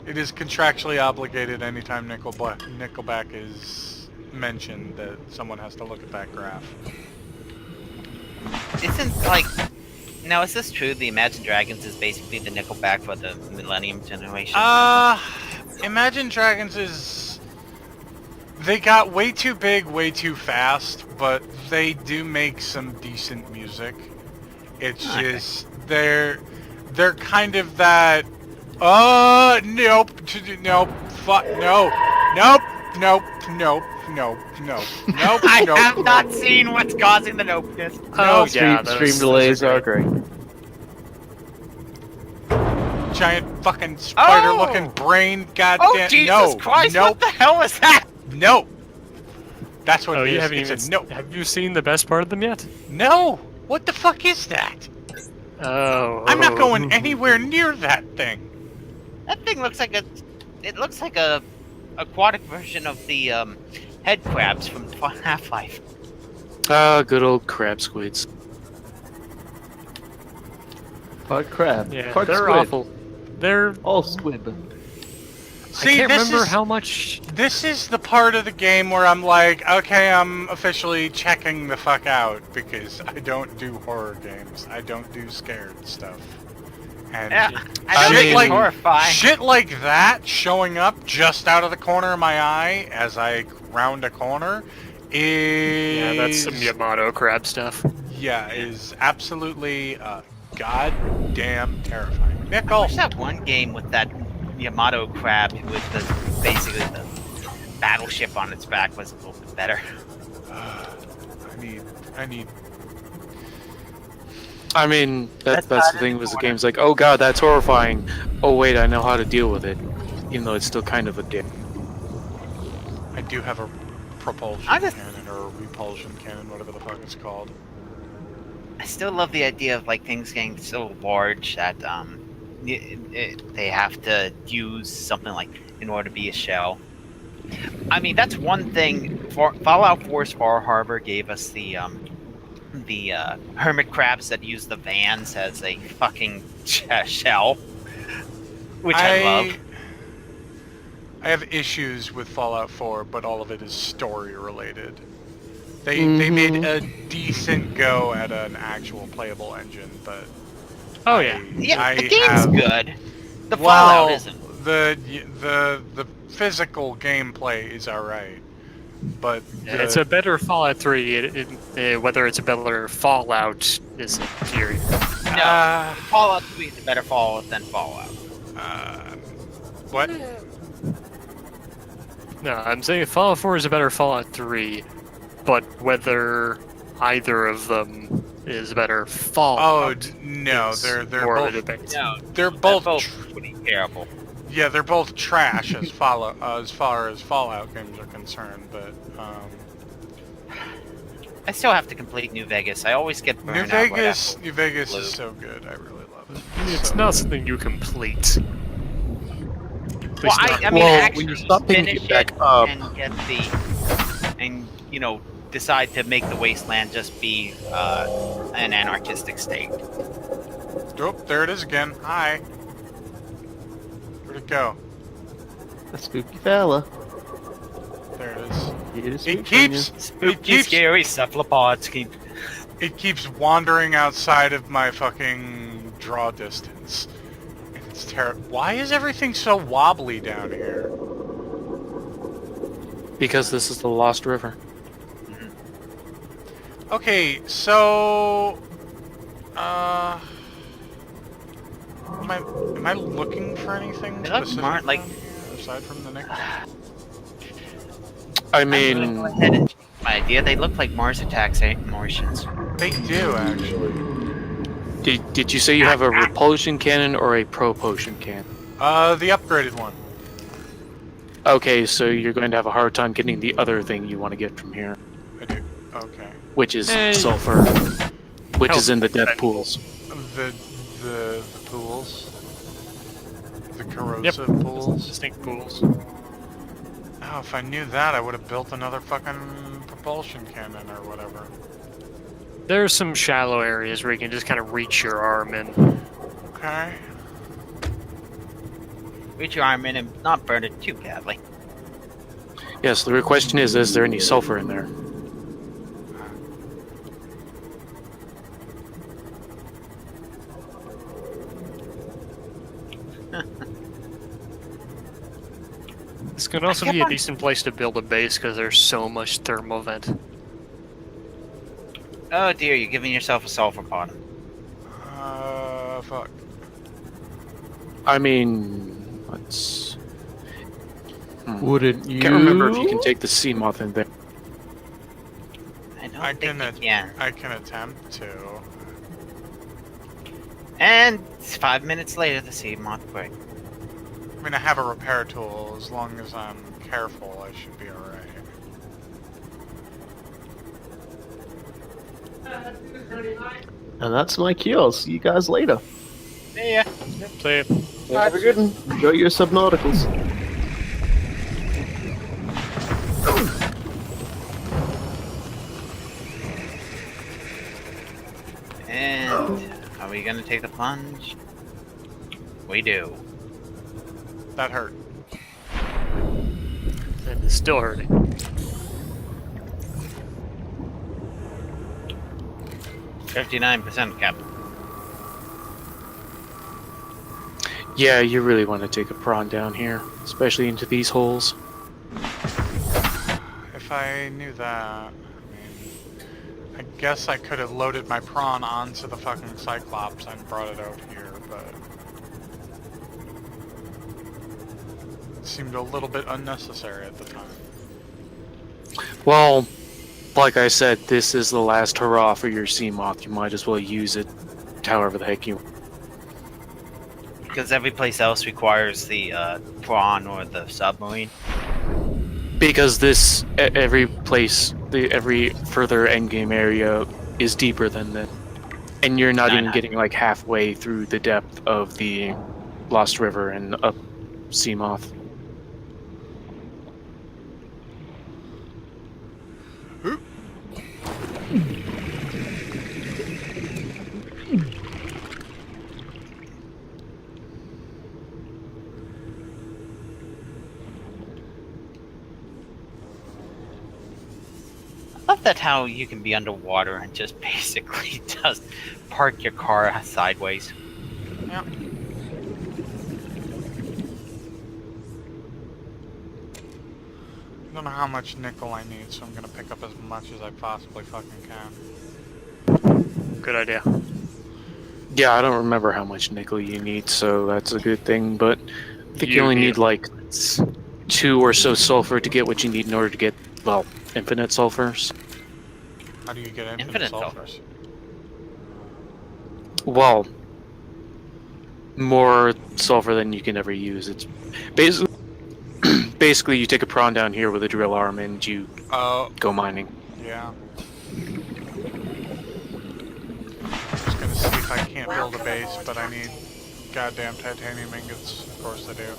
It is contractually obligated anytime Nickelback is mentioned that someone has to look at that graph. Isn't like... Now, is this true? The Imagine Dragons is basically the Nickelback for the Millennium generation? Imagine Dragons is... They got way too big, way too fast, but they do make some decent music. It's just... They're kind of that... nope, nope, fuck, no, nope, nope, nope, nope, nope, nope, I nope. have not seen what's causing the nopeness. Oh, Stream- yeah, Stream delays are great. Giant fucking spider-looking Oh! brain, Oh, goddamn. Jesus No, Christ, nope, what the hell is that? nope. That's what Oh, it you is. haven't It's even. a no. Have you seen the best part of them yet? No. What the fuck is that? Oh. I'm not going anywhere near that thing. That thing looks like a... It looks like a aquatic version of the head crabs from Half-Life. Ah, good old crab squids. Part crab. Yeah, Part they're squid. awful. They're. All squid. See, I can't this remember is, how much. This is the part of the game where I'm like, okay, I'm officially checking the fuck out because I don't do horror games. I don't do scared stuff. And Yeah, I I don't mean, think like, it's horrifying. shit like that showing up just out of the corner of my eye as I round a corner is... Yeah, that's some Yamato crab stuff. Yeah, is absolutely goddamn terrifying. I Nickel! wish that one game with that Yamato crab with the basically the battleship on its back was a little bit better. I need... I mean, that's That's the thing with the game's like, oh god, that's horrifying. Oh wait, I know how to deal with it. Even though it's still kind of a dick. I do have a propulsion I just- cannon or a repulsion cannon, whatever the fuck it's called. I still love the idea of like things getting so large that they have to use something like in order to be a shell. I mean, that's one thing. Fallout 4's Far Harbor gave us the hermit crabs that use the vans as a fucking shell, which I love. I have issues with Fallout 4, but all of it is story related. They made a decent go at an actual playable engine, but the game's good. The Fallout isn't. The physical gameplay is alright, but it's a better Fallout 3. Whether it's a better Fallout is a theory. No, Fallout 3 is a better Fallout than Fallout. What? No, I'm saying Fallout 4 is a better Fallout 3, but whether either of them is a better Fallout. Oh no, they're both. No, they're both pretty terrible. Yeah, they're both trash as far as Fallout games are concerned, but I still have to complete New Vegas. I always get burned New Vegas is so good. I really love it. It's not something you complete. Well, I mean, actually when you stop finish it back it up, and get decide to make the wasteland just be an anarchistic state. Oh, there it is again. Hi. Where'd it go? a spooky fella. There it is. It keeps Spooky, scary cephalopods keep. It keeps wandering outside of my fucking draw distance. It's terrible. Why is everything so wobbly down here? Because this is the Lost River. Okay, so am I looking for anything They look specific like aside from the neck? I I'm mean, gonna go ahead and change my idea. They look like Mars attacks Martians. They do actually. did you say you have a repulsion cannon or a propulsion cannon? The upgraded one. Okay, so you're going to have a hard time getting the other thing you want to get from here, I do. Okay. which is sulfur, which is in the death pools. The pools. The corrosive pools. Distinct pools. Oh, if I knew that, I would have built another fucking propulsion cannon or whatever. There's some shallow areas where you can just kind of reach your arm in. Okay. Reach your arm in and not burn it too badly. Yes, the real question is there any sulfur in there? This could also be a decent place to build a base because there's so much thermal vent. Oh dear, you're giving yourself a sulfur pod. Fuck. I mean, let's... Wouldn't you? Can't remember if you can take the sea moth in there. I don't I think can you can. I can attempt to. And 5 minutes later, the sea moth break. I mean, I have a repair tool. As long as I'm careful, I should be alright. And that's my cure. See you guys later. See ya. See ya. Have a good one. Enjoy your Subnauticals. And are we gonna take the plunge? We do. That hurt. And it's still hurting. 59%, Captain. Yeah, you really want to take a prawn down here, especially into these holes. If I knew that, I mean, I guess I could have loaded my prawn onto the fucking Cyclops and brought it out here, but it seemed a little bit unnecessary at the time. Well, like I said, this is the last hurrah for your sea moth. You might as well use it however the heck you... Because every place else requires the prawn or the submarine. Because this, every place, every further endgame area is deeper than that. And you're not even 900. getting like halfway through the depth of the Lost River and up Seamoth. I love that how you can be underwater and just basically just park your car sideways. Yeah. I don't know how much nickel I need, so I'm gonna pick up as much as I possibly fucking can. Good idea. Yeah, I don't remember how much nickel you need, so that's a good thing, but I think you only need like 2 or so sulfur to get what you need in order to get, well, infinite sulfurs. How do you get Infinite sulfurs? Well, more sulfur than you can ever use. It's basically you take a prawn down here with a drill arm and you go mining. Yeah. Just gonna see if I can't build a base, but I need goddamn titanium ingots. Of course I do.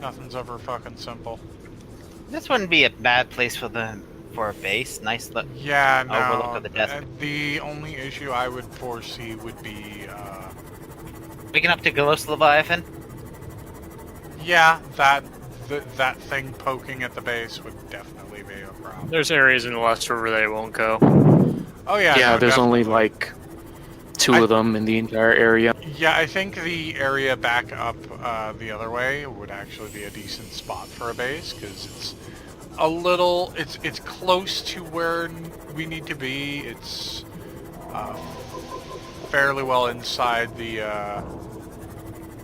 Nothing's ever fucking simple. This wouldn't be a bad place for a base. Nice look. Yeah, no. Overlook of the desert. The only issue I would foresee would be, Waking up to Ghost Leviathan? yeah, that thing poking at the base would definitely be a problem. There's areas in the Lost River they won't go. Oh yeah, Yeah, no, there's only definitely. like 2 of them in the entire area. Yeah, I think the area back up the other way would actually be a decent spot for a base, because it's a little, it's close to where we need to be. It's fairly well inside the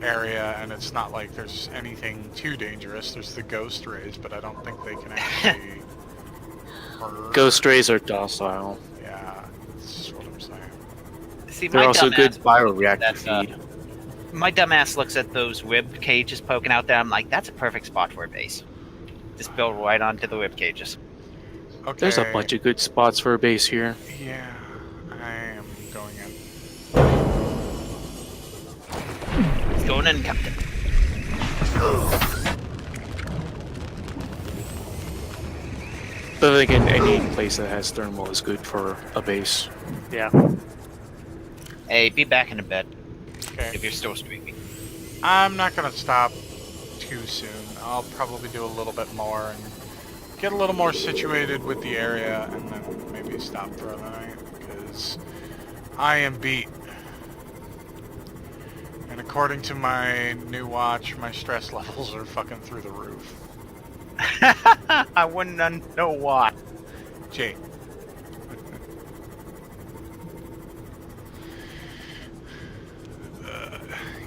area, and it's not like there's anything too dangerous. There's the ghost rays, but I don't think they can actually hurt. Ghost rays are docile. Yeah, that's what I'm saying. See, They're my also dumbass good looks bioreactor at, feed. my dumbass looks at those rib cages poking out there. I'm like, that's a perfect spot for a base. Just build right onto the rib cages. Okay. There's a bunch of good spots for a base here. Yeah, I am going in. He's going in, Captain. But again, any place that has thermal is good for a base. Yeah. Hey, be back in the bed Okay. if you're still streaming. I'm not gonna stop too soon. I'll probably do a little bit more and get a little more situated with the area, and then maybe stop for the night, because I am beat. And according to my new watch, my stress levels are fucking through the roof. I wouldn't know why. Jake.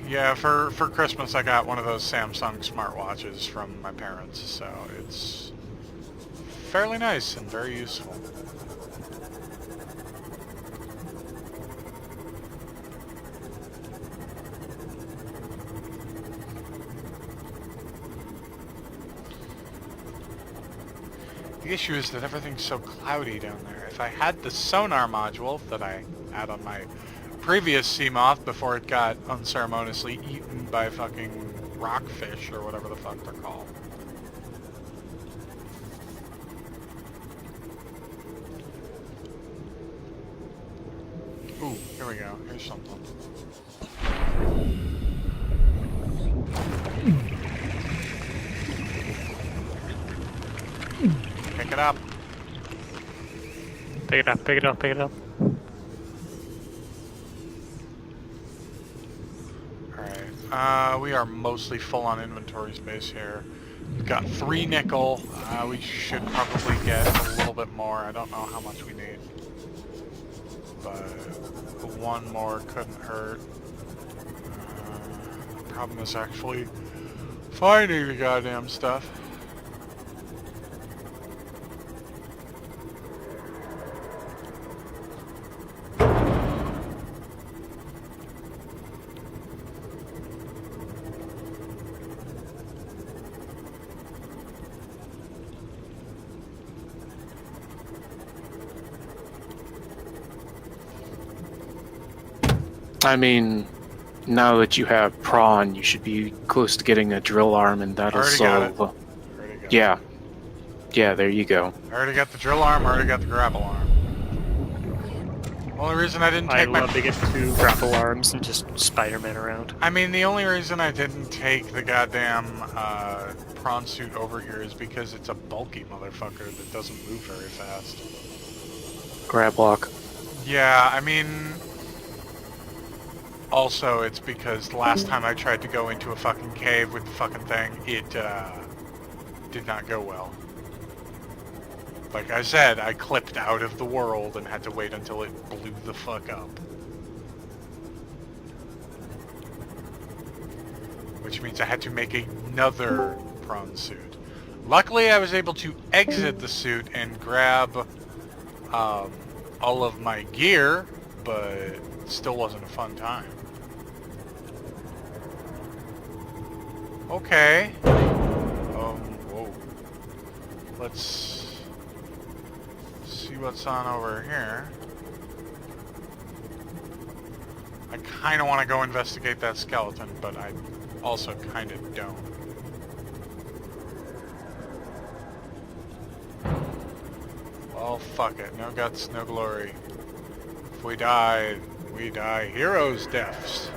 Yeah, for Christmas I got one of those Samsung smartwatches from my parents, so it's fairly nice and very useful. The issue is that everything's so cloudy down there. If I had the sonar module that I had on my previous Seamoth before it got unceremoniously eaten by fucking rockfish or whatever the fuck they're called. Ooh, here we go. Here's something. Pick it up. Pick it up, pick it up, pick it up. Alright, we are mostly full on inventory space here. We've got 3 nickel. We should probably get a little bit more. I don't know how much we need. But 1 more couldn't hurt. Problem is actually finding the goddamn stuff. I mean, now that you have prawn, you should be close to getting a drill arm, and that'll Already got it. solve. Already got Yeah, it. yeah. There you go. Already got the drill arm. Already got the grapple arm. Only reason I didn't I take my... love to get 2 grapple arms and just Spider-Man around. I mean, the only reason I didn't take the goddamn prawn suit over here is because it's a bulky motherfucker that doesn't move very fast. Grab lock. Yeah, I mean... Also, it's because the last time I tried to go into a fucking cave with the fucking thing, it did not go well. Like I said, I clipped out of the world and had to wait until it blew the fuck up. Which means I had to make another prawn suit. Luckily, I was able to exit the suit and grab all of my gear, but it still wasn't a fun time. Okay. Whoa. Let's see what's on over here. I kind of want to go investigate that skeleton, but I also kind of don't. Well, fuck it. No guts, no glory. If we die, we die heroes' deaths.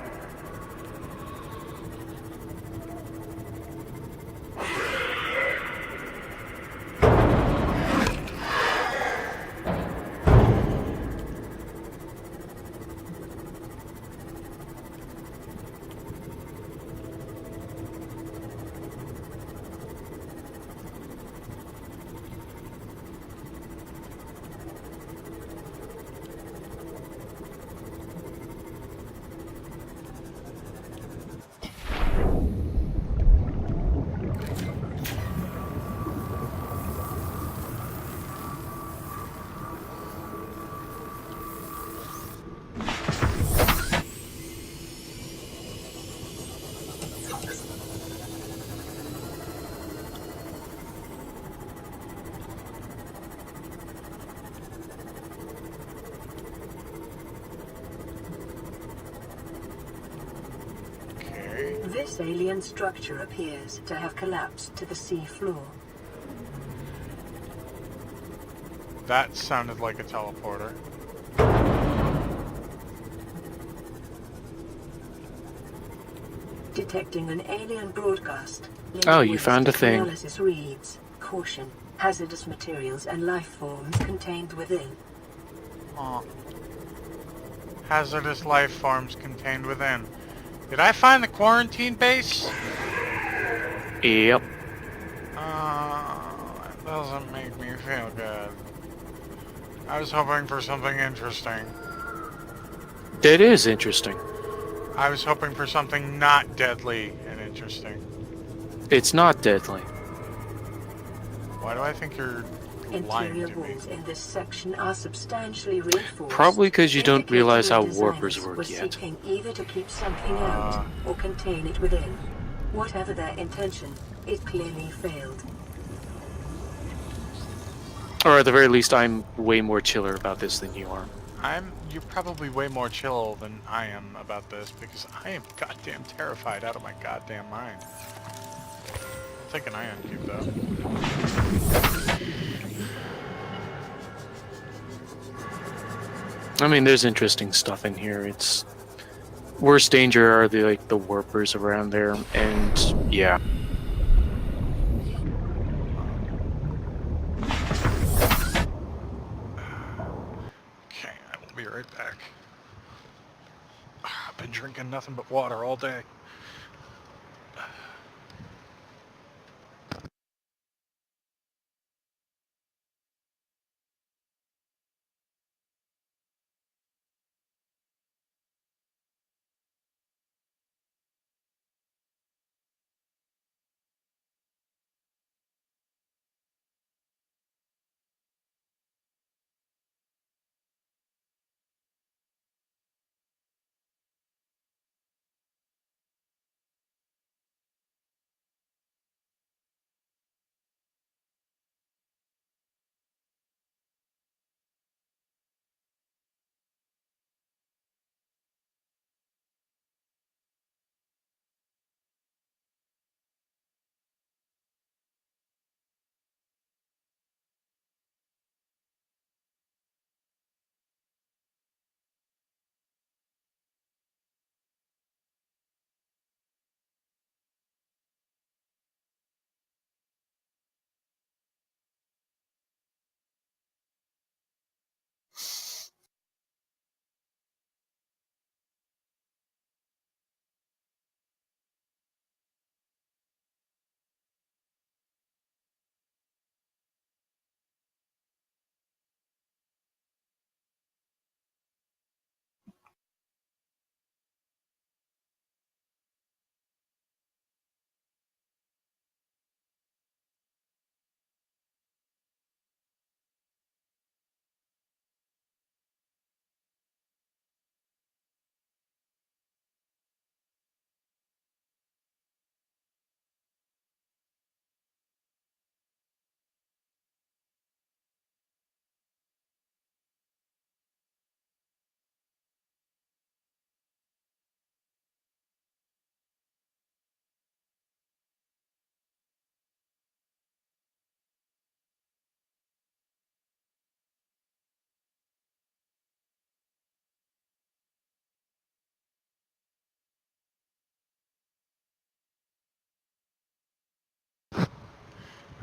This alien structure appears to have collapsed to the sea floor. That sounded like a teleporter. Detecting an alien broadcast. Oh, you found a thing. Analysis reads, caution, hazardous materials and life forms contained within. Oh. Hazardous life forms contained within. Did I find the quarantine base? Yep. That doesn't make me feel good. I was hoping for something interesting. That is interesting. I was hoping for something not deadly and interesting. It's not deadly. Why do I think you're lying Interior to me? walls in this section are substantially reinforced. Probably because you don't indicating realize how the warpers designers work were yet. seeking either to keep something out or contain it within. Whatever their intention, it clearly failed. Or at the very least, I'm way more chiller about this than you are. You're probably way more chill than I am about this because I am goddamn terrified out of my goddamn mind. I'll take an ion cube though. I mean, there's interesting stuff in here. It's worst danger are the warpers around there, and yeah. Okay, I will be right back. I've been drinking nothing but water all day.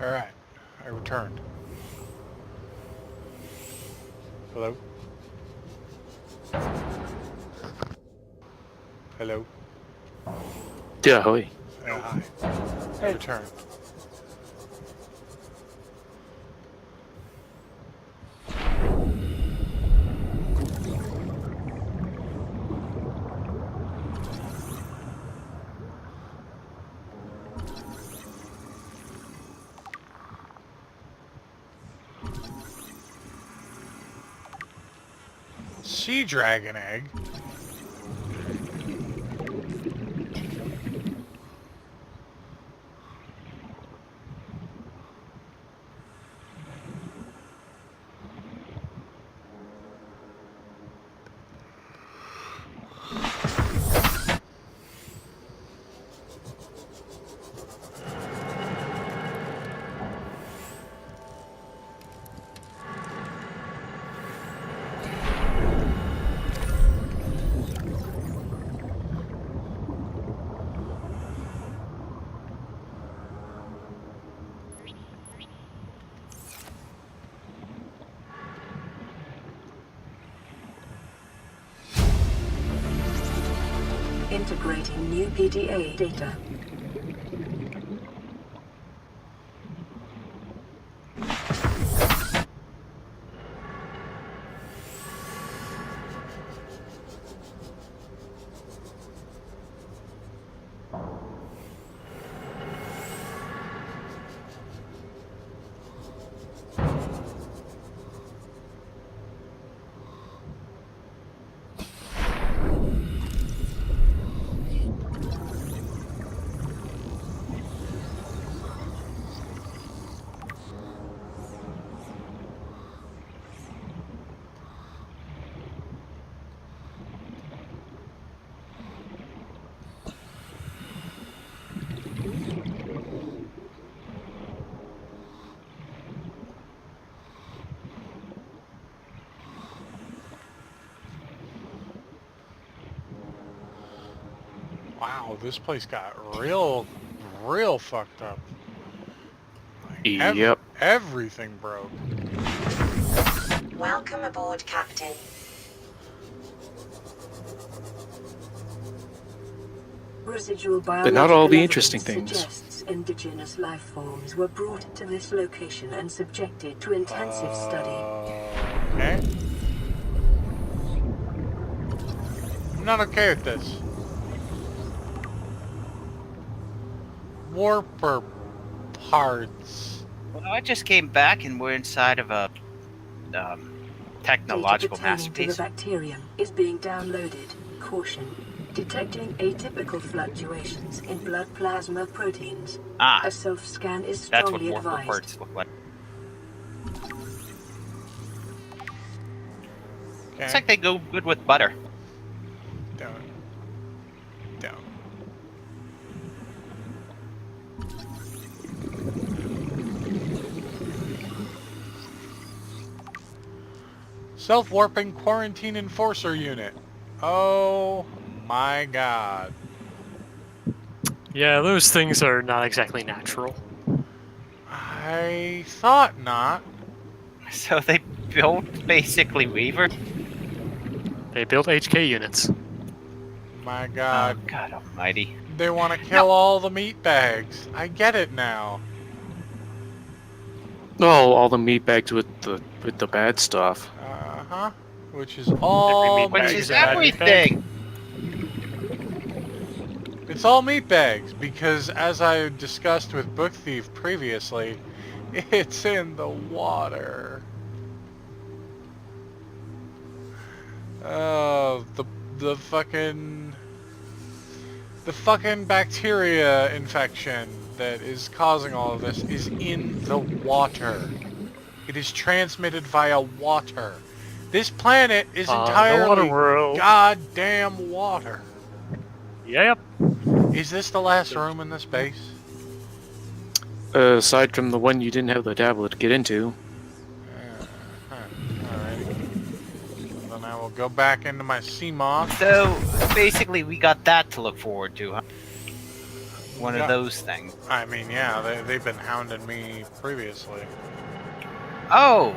Alright, I returned. Hello? Hello? Yeah, hi. Hi. I returned. Sea dragon egg? Integrating new PDA data. Wow, this place got real fucked up. Like, Yep. Everything broke. Welcome aboard, Captain. Residual But not all the interesting evidence things. suggests indigenous life forms were brought to this location and subjected to intensive study. Okay. I'm not okay with this. Warper parts. Well, I just came back and we're inside of a technological Data pertaining to masterpiece. the bacterium is being downloaded. Caution. Detecting atypical fluctuations in blood plasma proteins. Ah, A self-scan is that's what strongly warper advised. parts look like. Okay. Looks like they go good with butter. Down. Down. Self-warping quarantine enforcer unit. Oh my god. Yeah, those things are not exactly natural. I thought not. So they built basically Weaver. They built HK units. My Oh god. God Almighty! They want to kill all the meat bags. I get it now. Oh, all the meat bags with the bad stuff. Uh-huh. Which is all meat Which bag meat is is a bad meat bag. everything. It's all meat bags because, as I discussed with Book Thief previously, it's in the water. Oh, the fucking bacteria infection that is causing all of this is in the water. It is transmitted via water. This planet is The entirely water world. goddamn water. Yep. Is this the last room in this base? Aside from the one you didn't have the tablet to get into. Alrighty. Then I will go back into my CMOS. So basically, we got that to look forward to, huh? one of those things. I mean, yeah, they've been hounding me previously. Oh!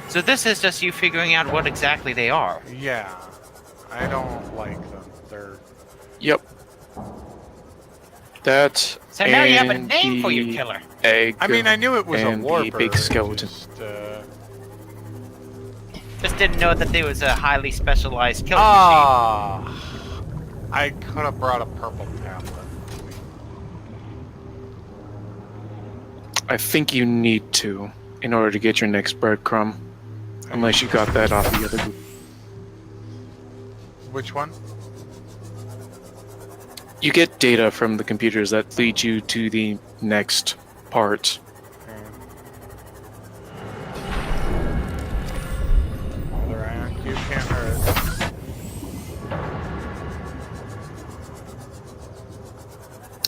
So this is just you figuring out what exactly they are. Yeah. I don't like them. They're... Yep. That. So now you have a and name for your the killer. Egg. I mean, I knew it was a and warper. the big skeleton. Just didn't know that there was a highly specialized killer I could have brought a purple tablet. I think you need to in order to get your next breadcrumb. Unless you got that off the other group. Which one? You get data from the computers that lead you to the next part. Other ion cube can't hurt.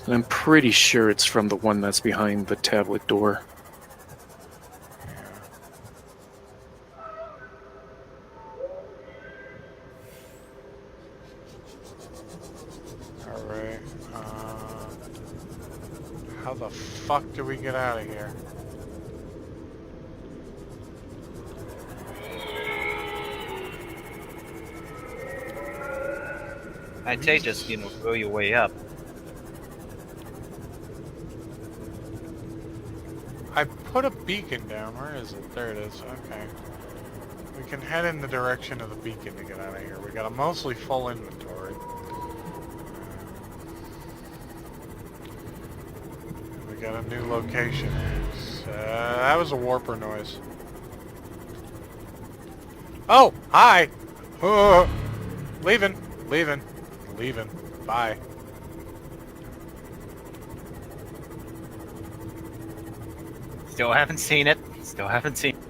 And I'm pretty sure it's from the one that's behind the tablet door. Alright. How the fuck do we get out of here? I'd say just, go your way up. I put a beacon down. Where is it? There it is. Okay. We can head in the direction of the beacon to get out of here. We got a mostly full inventory. We got a new location. That was a warper noise. Oh! Hi! Leaving. Leaving. Leaving. Bye. Still haven't seen it. Still haven't seen it.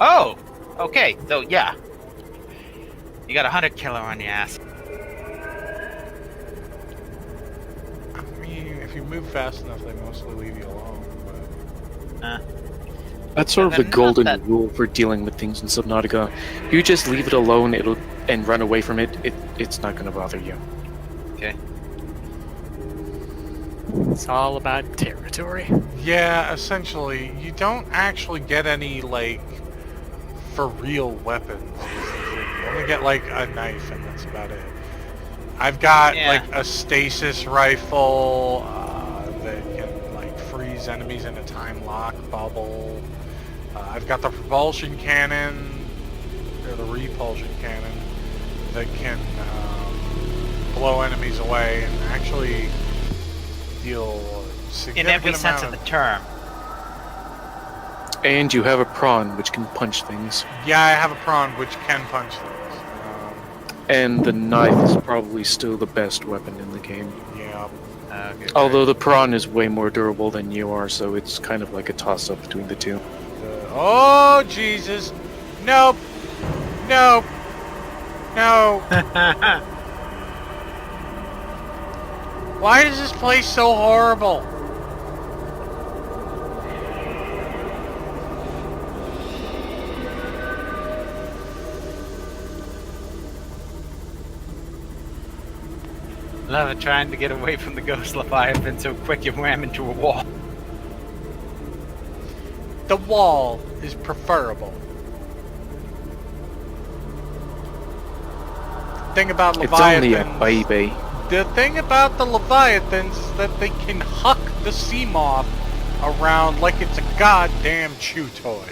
Oh! Okay, so yeah. You got a 100 killer on your ass. I mean, if you move fast enough, they mostly leave you alone, but... That's sort of the Not golden that- rule for dealing with things in Subnautica. If you just leave it alone, and run away from it, it's not gonna bother you. Okay. It's all about territory. Yeah, essentially, you don't actually get any, like, for real weapons. You only get, like, a knife, and that's about it. I've got, like, a stasis rifle that can, like, freeze enemies in a time lock bubble. I've got the propulsion cannon, or the repulsion cannon, that can blow enemies away and actually deal a significant In every sense amount of the term. And you have a prawn, which can punch things. Yeah, I have a prawn which can punch things. And the knife is probably still the best weapon in the game. Yeah. Okay. Although the prawn is way more durable than you are, so it's kind of like a toss-up between the two. Oh, Jesus. Nope. Nope. No. Why is this place so horrible? Love it trying to get away from the ghost Leviathan so quick you ram into a wall. The wall is preferable. Thing about Leviathans... It's only a baby. The thing about the Leviathans is that they can huck the sea moth around like it's a goddamn chew toy.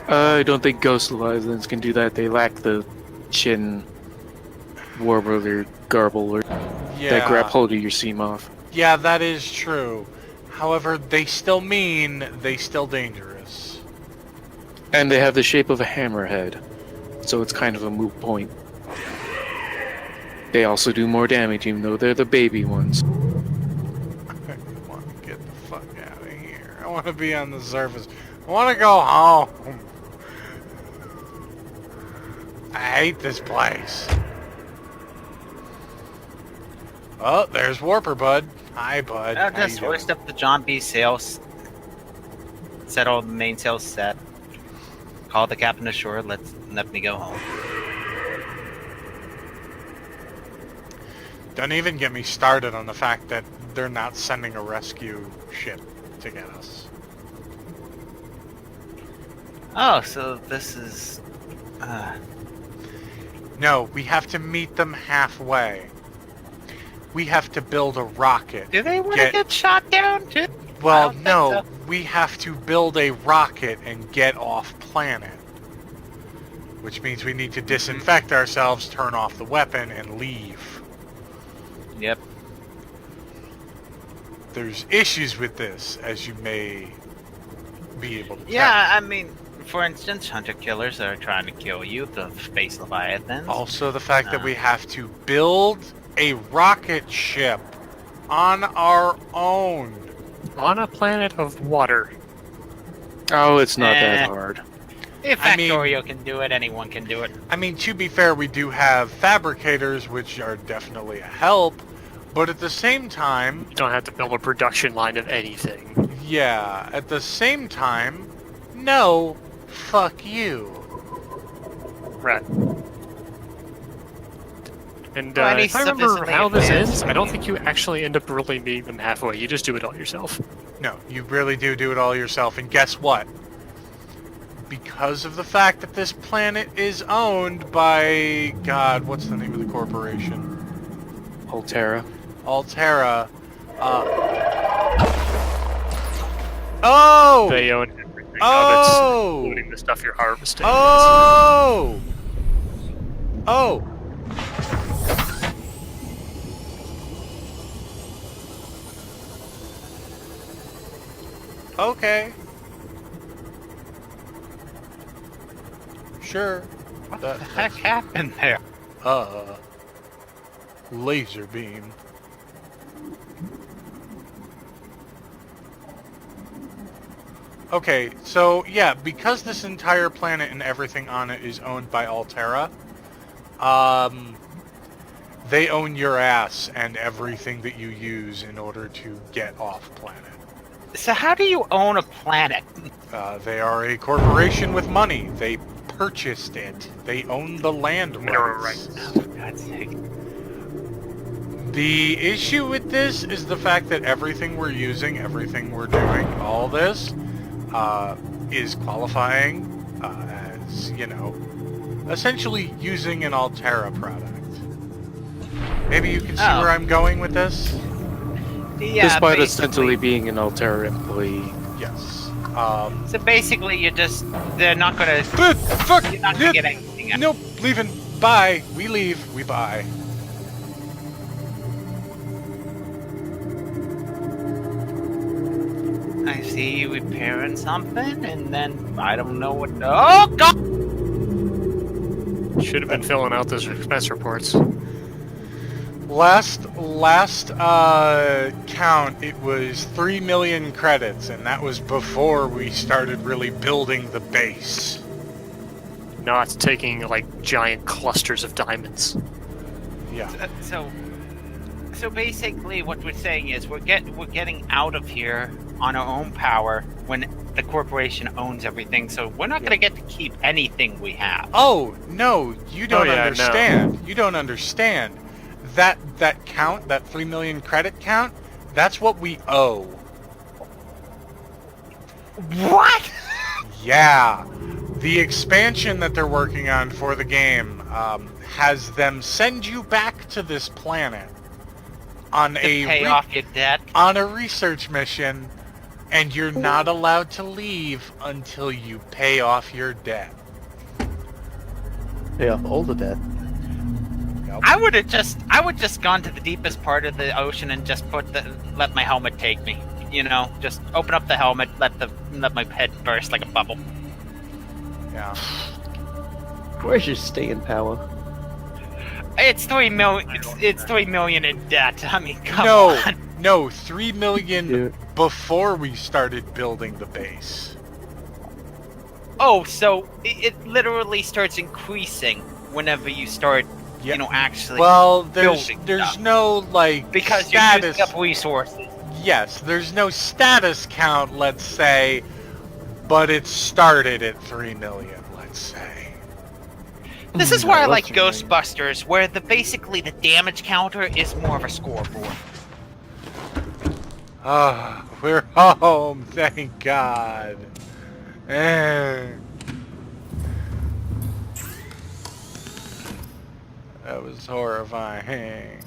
I don't think ghost Leviathans can do that. They lack the chin, warbler, garble, or that grab hold of your sea moth. Yeah, that is true. However, they still dangerous. And they have the shape of a hammerhead, so it's kind of a moot point. They also do more damage, even though they're the baby ones. I want to get the fuck out of here. I want to be on the surface. I want to go home. I hate this place. Oh, there's Warper Bud. Hi, Bud. I'll How just you doing? hoist up the John B. sails. Set all the main sails set. Call the captain ashore. Let me go home. Don't even get me started on the fact that they're not sending a rescue ship to get us. Oh, so this is... No, we have to meet them halfway. We have to build a rocket. Do they want to get shot down too? Well, no. We have to build a rocket and get off planet. Which means we need to disinfect ourselves, turn off the weapon, and leave. Yep. There's issues with this, as you may be able to Yeah, tell. I mean, for instance, hunter killers are trying to kill you, the space leviathans. Also, the fact that we have to build a rocket ship on our own. On a planet of water. Oh, it's not that hard. If Factorio can do it, anyone can do it. I mean, to be fair, we do have fabricators, which are definitely a help, but at the same time... You don't have to build a production line of anything. Yeah, at the same time, no, fuck you. Right. And Well, if I remember how this advanced. ends, I don't think you actually end up really meeting them halfway. You just do it all yourself. No, you really do it all yourself, and guess what? Because of the fact that this planet is owned by... God, what's the name of the corporation? Altera. Altera. Oh! They own everything Oh! of it, including the stuff you're harvesting. Oh! Oh! Okay. Sure. What the heck happened there? Laser beam. Okay, so yeah, because this entire planet and everything on it is owned by Altera, they own your ass and everything that you use in order to get off planet. So how do you own a planet? They are a corporation with money. They purchased it. They own the land rights. For God's sake. The issue with this is the fact that everything we're using, everything we're doing, all this, is qualifying as, you know, essentially using an Altera product. Maybe you can see where I'm going with this? Yeah, Despite basically. ostensibly being an Altera employee. Yes. So basically, they're not gonna... Fuck! You're not gonna get anything out. Nope, leaving. Bye. We leave. We buy. I see you repairing something, and then I don't know what... Oh, God! Should have been filling out those expense reports. Last count, it was 3 million credits, and that was before we started really building the base. Not taking, like, giant clusters of diamonds. Yeah. So basically, what we're saying is we're getting out of here on our own power when the corporation owns everything. So we're not going to get to keep anything we have. Oh no, you don't yeah, understand. You don't understand. That count, that 3 million credit count, that's what we owe. What? Yeah. The expansion that they're working on for the game has them send you back to this planet on Pay off your debt. on a research mission, and you're not allowed to leave until you pay off your debt. Pay off all the debt. I would just gone to the deepest part of the ocean and just let my helmet take me. You know, just open up the helmet, let my head burst like a bubble. Yeah. Where's your staying power? It's 3 million. It's 3 million in debt. I mean, come on. No, 3 million Dude. before we started building the base. Oh, so it literally starts increasing whenever you start, Yeah. you know, actually. Well, there's stuff. no like Because status. you're using up resources. Yes, there's no status count, let's say, but it started at 3 million, let's say. This is why I like Looking like- Ghostbusters, where basically the damage counter is more of a scoreboard. Ah, we're home, thank God. Eh. That was horrifying.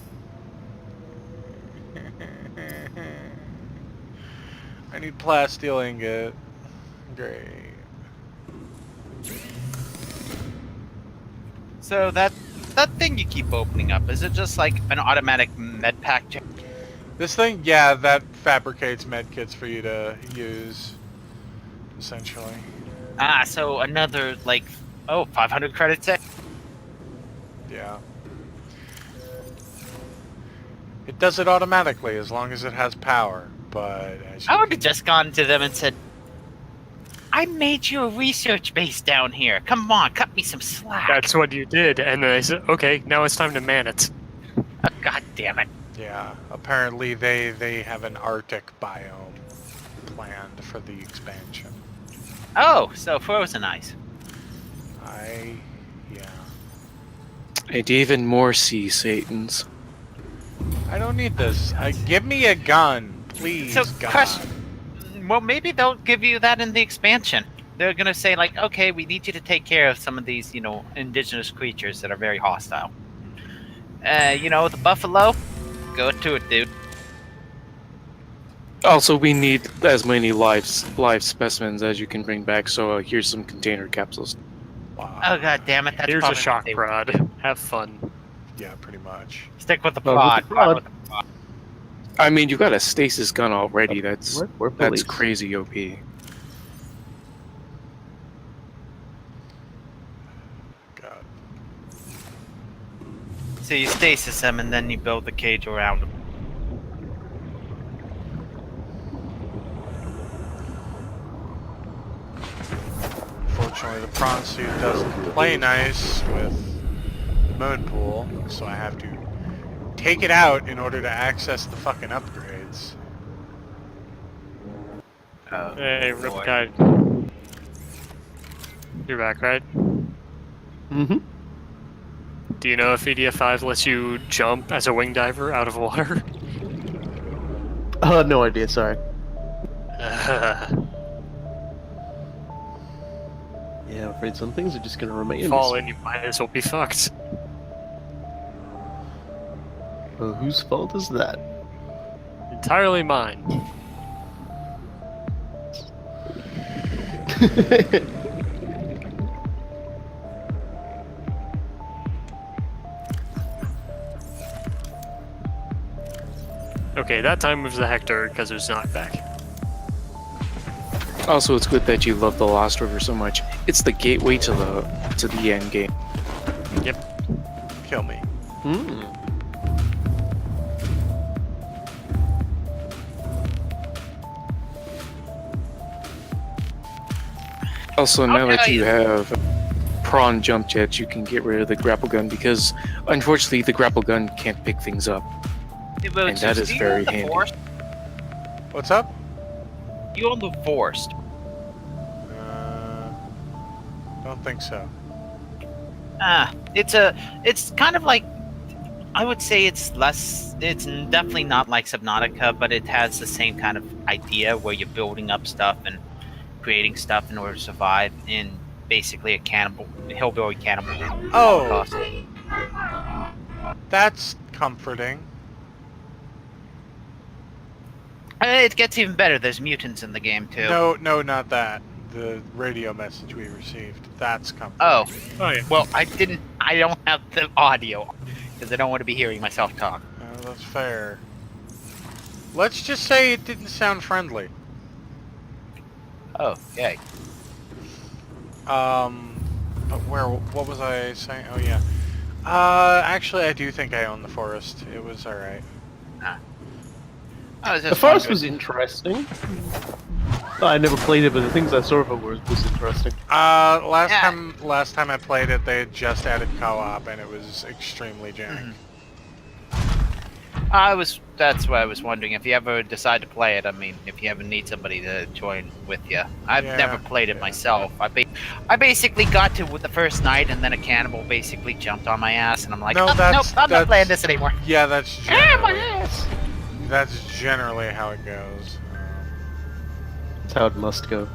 I need plasteel ingot. Great. So that thing you keep opening up, is it just like an automatic med pack check? This thing, yeah, that fabricates medkits for you to use, essentially. Ah, so another, like, 500 credits set? Yeah. It does it automatically as long as it has power, but as I you would have just gone to them and said, I made you a research base down here. Come on, cut me some slack. That's what you did, and then I said, okay, now it's time to man it. Oh, God damn it. Yeah, apparently they have an Arctic biome planned for the expansion. Oh, so frozen ice. Yeah. And even more sea satans. I don't need this. Give me a gun, please, So, God. question. Well, maybe they'll give you that in the expansion. They're gonna say, like, okay, we need you to take care of some of these, indigenous creatures that are very hostile. The buffalo? Go to it, dude. Also, we need as many live specimens as you can bring back, so here's some container capsules. Wow. Oh, God damn it. That's Here's a probably shock what they- prod. Have fun. Yeah, pretty much. Stick with the Well, with prod. the prod. Prod with the prod. I mean, you got a stasis gun already. That's We're police. crazy OP. God. So you stasis them and then you build the cage around them. Unfortunately, the prawn suit doesn't play nice with the moon pool, so I have to take it out in order to access the fucking upgrades. Hey, boy. Riptide. You're back, right? Mm-hmm. Do you know if EDF5 lets you jump as a wing diver out of water? No idea, sorry. Yeah, I'm afraid some things are just gonna remain. Fall in, you might as well be fucked. Well, whose fault is that? Entirely mine. Okay, that time moves the Hector because there's not back. Also, it's good that you love the Lost River so much. It's the gateway to the end game. Yep. Kill me. Hmm. Also, now that Okay. you have prawn jump jets, you can get rid of the grapple gun because, unfortunately, the grapple gun can't pick things up. And that is very handy. Forest? What's up? You own the forest. Don't think so. It's kind of like, I would say it's definitely not like Subnautica, but it has the same kind of idea where you're building up stuff and creating stuff in order to survive in basically a hillbilly cannibal. Oh, that's comforting. It gets even better. There's mutants in the game too. No, not that. The radio message we received. That's comforting. Oh, Oh yeah. well, I don't have the audio because I don't want to be hearing myself talk. That's fair. Let's just say it didn't sound friendly. Oh, yay. But what was I saying? Oh yeah. Actually, I do think I own the forest. It was alright. I was just The forest wondering. was interesting. I never played it, but the things I saw of it was interesting. Last time I played it, they had just added co-op, and it was extremely jank. That's what I was wondering. If you ever decide to play it, I mean, if you ever need somebody to join with you. I've never played it myself. I basically got to with the first night, and then a cannibal basically jumped on my ass, and I'm like, No, nope, I'm not playing this anymore. Yeah, that's Ah, my generally, ass! that's generally how it goes. That's how it must go.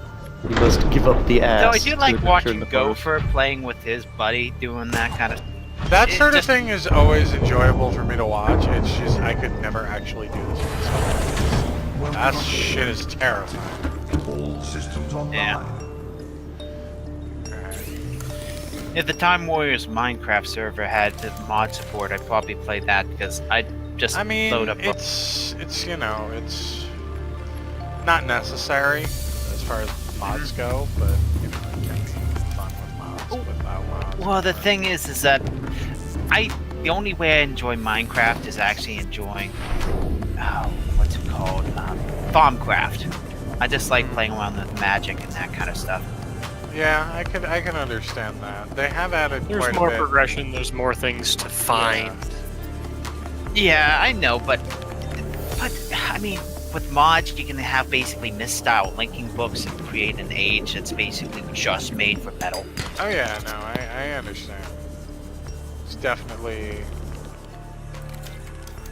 You must give up the ass. So I do to like adventure watching in the forest. Gopher playing with his buddy, doing that kind of. That It sort of just- thing is always enjoyable for me to watch. It's just I could never actually do this myself. That shit is terrifying. All systems online. Yeah. If the Time Warriors Minecraft server had the mod support, I'd probably play that because I'd just I mean, load up. it's you know, it's not necessary as far as mods go, but you know, it can be fun with mods without mods. Well, the thing is that the only way I enjoy Minecraft is actually enjoying what's it called, Farmcraft. I just like playing around with magic and that kind of stuff. Yeah, I can understand that. They have added There's quite more a bit. progression. There's more things to find. Yeah, I know, but I mean, with mods, you can have basically misstyle linking books and create an age that's basically just made for metal. Oh yeah, no, I understand. It's definitely.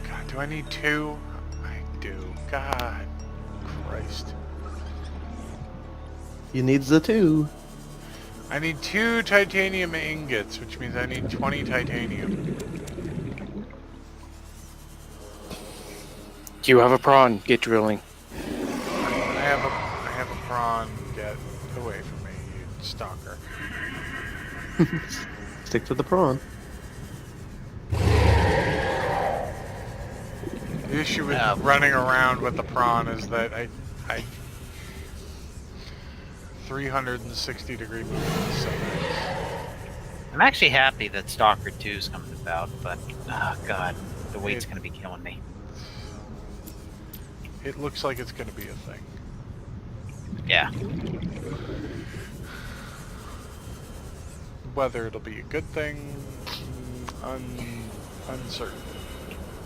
God, do I need two? I do. God, Christ. You need the 2. I need 2 titanium ingots, which means I need 20 titanium. Do you have a prawn? Get drilling. I have a prawn. Get away from me, you stalker. Stick to the prawn. The issue with running around with the prawn is that I 360-degree movement is so nice. I'm actually happy that Stalker 2 is coming about, but oh god, the weight's gonna be killing me. It looks like it's going to be a thing. Yeah. Whether it'll be a good thing, uncertain.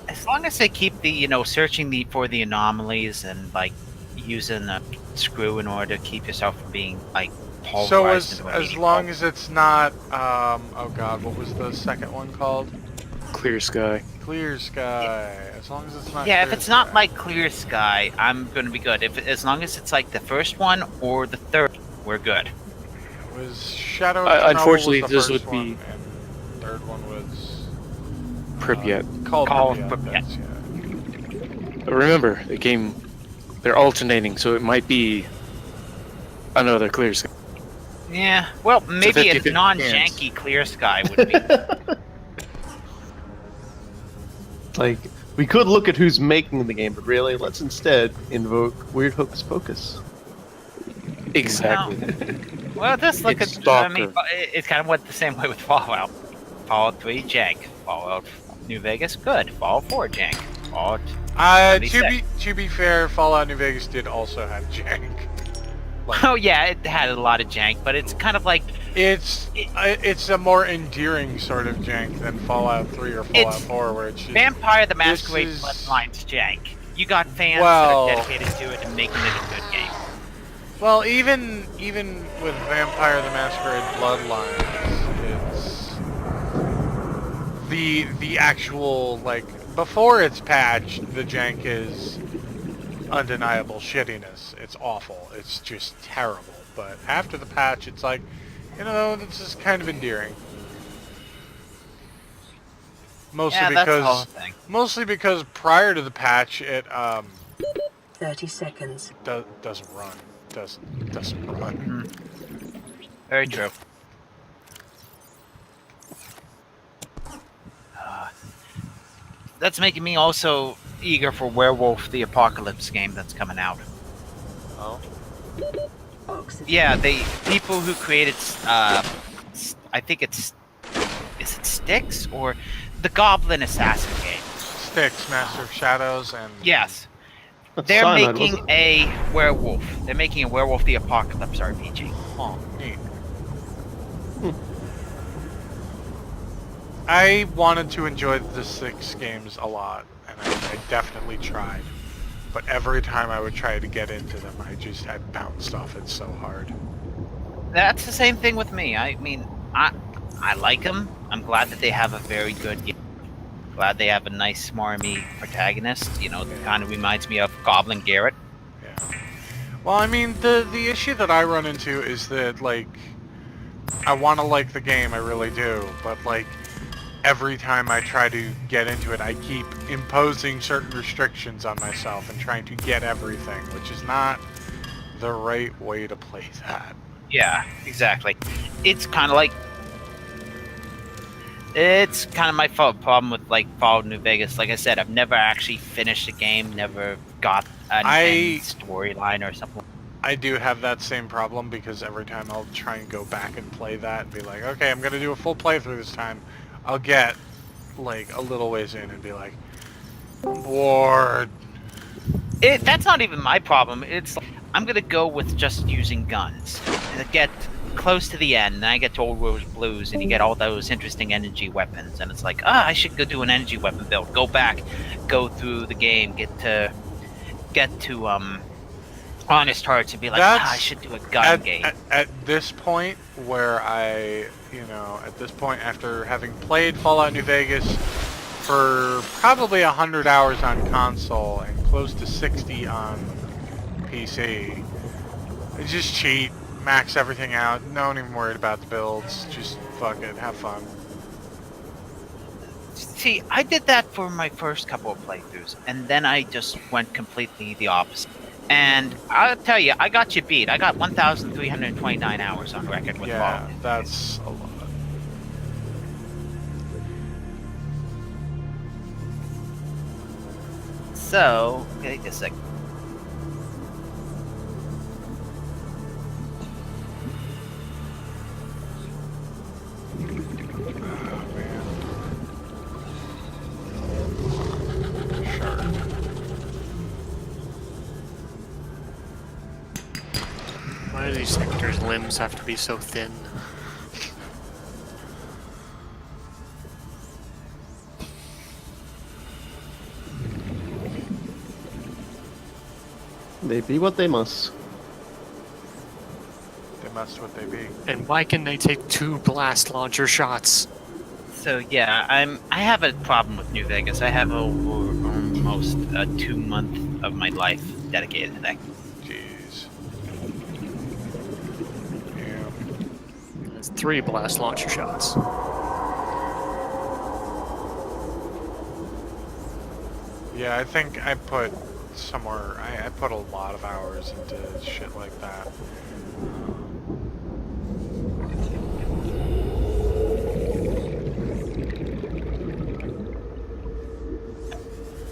As long as they keep the, searching for the anomalies and like using a screw in order to keep yourself from being like pulverized. So into a as meaty long pulp. as it's not, oh god, what was the second one called? Clear sky. Clear sky. As long as it's not. Yeah, if clear it's not sky. like Clear Sky, I'm gonna be good. As long as it's like the first one or the third, we're good. It was Shadow of Chernobyl Unfortunately, was the this first would be- one, and third one was Pripyat. called Call of Pripyat. Pripyat. That's, But remember, the game, they're alternating, so it might be another clear sky. Yeah, well, maybe a 50-50 non-janky Clear Sky would be. Like, we could look at who's making the game, but really, let's instead invoke Weird Hocus Pocus. Exactly. Well, this look It's at. Stalker. I mean, it's kind of went the same way with Fallout. Fallout 3, jank. Fallout New Vegas, good. Fallout 4, jank. Fallout. to be fair, Fallout New Vegas did also have jank. Like, Oh yeah, it had a lot of jank, but it's kind of like it's a more endearing sort of jank than Fallout 3 or Fallout It's 4, where it's just, Vampire the Masquerade is- Bloodlines jank. You got fans Well- that are dedicated to it and making it a good game. well, even with Vampire the Masquerade Bloodlines, it's the actual, like, before it's patched, the jank is undeniable shittiness. It's awful. It's just terrible. But after the patch, it's like, this is kind of endearing. Mostly Yeah, that's the because whole thing. mostly because prior to the patch, it 30 seconds. doesn't run. Doesn't run. Very true. That's making me also eager for Werewolf the Apocalypse game that's coming out. Oh. Oxygen. Yeah, people who created, I think is it Styx or the Goblin Assassin game? Styx, Master of Shadows, and Yes, That's they're Cyanide, making wasn't it? a werewolf. They're making a Werewolf the Apocalypse RPG. Oh, neat. I wanted to enjoy the 6 games a lot, and I I definitely tried. But every time I would try to get into them, I bounced off it so hard. That's the same thing with me. I mean, I like them. I'm glad that they have a very good game. Glad they have a nice, smarmy protagonist. You know, that kind of reminds me of Goblin Garrett. Yeah. Well, I mean, the issue that I run into is that, like, I want to like the game, I really do, but, like, every time I try to get into it, I keep imposing certain restrictions on myself and trying to get everything, which is not the right way to play that. Yeah, exactly. It's kind of like... It's kind of my problem with, like, Fallout New Vegas. Like I said, I've never actually finished a game, never got an storyline or something. I do have that same problem because every time I'll try and go back and play that and be like, okay, I'm going to do a full playthrough this time, I'll get, like, a little ways in and be like, I'm bored. That's not even my problem. It's like, I'm going to go with just using guns. And get close to the end, and I get to Old Rose Blues, and you get all those interesting energy weapons, and it's like, I should go do an energy weapon build. Go back, go through the game, get to Honest Hearts, and be like, I should do a gun game. At this point, where at this point, after having played Fallout New Vegas for probably 100 hours on console and close to 60 on PC, I just cheat. Max everything out. No one even worried about the builds. Just fuck it. Have fun. See, I did that for my first couple of playthroughs, and then I just went completely the opposite. And I'll tell you, I got you beat. I got 1,329 hours on record with Fallout. Yeah, that's a lot. So, wait a second. Why do these sectors' limbs have to be so thin? They be what they must. They must what they be. And why can they take 2 blast launcher shots? So yeah, I have a problem with New Vegas. I have over almost 2 months of my life dedicated to that. Jeez. Yeah. That's 3 blast launcher shots. Yeah, I think I put somewhere. I put a lot of hours into shit like that.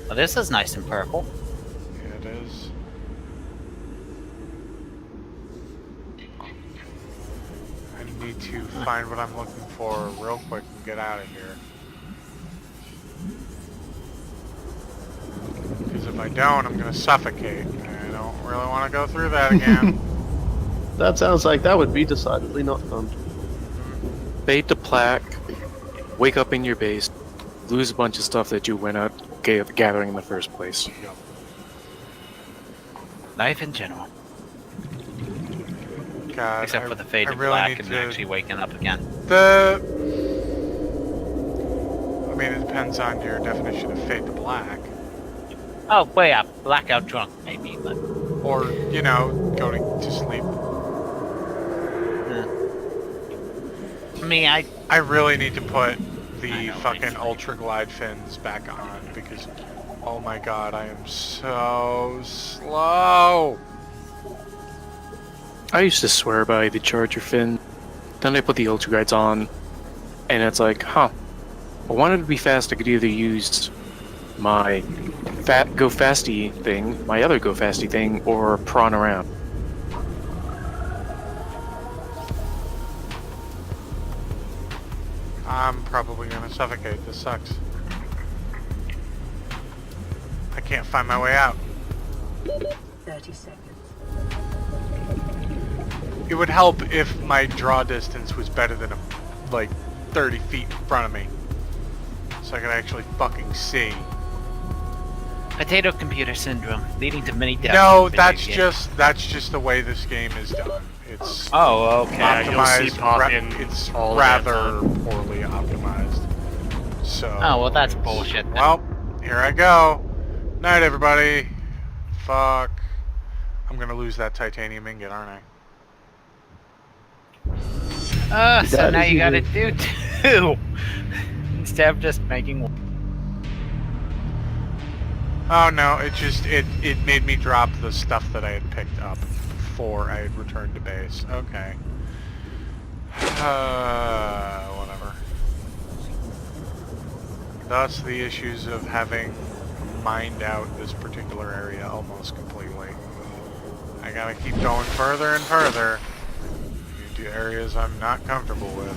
Well, this is nice and purple. Yeah, it is. I need to find what I'm looking for real quick and get out of here. Because if I don't, I'm going to suffocate. And I don't really want to go through that again. That sounds like that would be decidedly not fun. Fade to plaque, wake up in your base, lose a bunch of stuff that you went out gathering in the first place. Yep. Life in general. God, Except for the fade to really black need and actually waking up again. I mean, it depends on your definition of fade to black. Oh, way up. Blackout drunk, maybe, but... Or, going to sleep. I mean, I really need to put the fucking Ultra Glide fins back on because, oh my god, I am so slow. I used to swear by the Charger fin, then I put the Ultra Guides on, and it's like, I wanted to be fast. I could either use my Go Fasty thing, my other Go Fasty thing, or prawn around. I'm probably gonna suffocate. This sucks. I can't find my way out. 30 seconds. It would help if my draw distance was better than like 30 feet in front of me. So I could actually fucking see. Potato computer syndrome, leading to many deaths. No, in that's video games. just the way this game is done. It's Oh, okay. Yeah, you'll see optimized. Poppin It's all the damn rather time. poorly optimized. So. Oh, well, that's it's- bullshit then. Well, here I go. Night, everybody. Fuck. I'm gonna lose that titanium ingot, aren't I? So That now is you gotta easy. do two instead of just making one. Oh no, it made me drop the stuff that I had picked up before I had returned to base. Okay. Whatever. Thus the issues of having mined out this particular area almost completely. I gotta keep going further and further into areas I'm not comfortable with.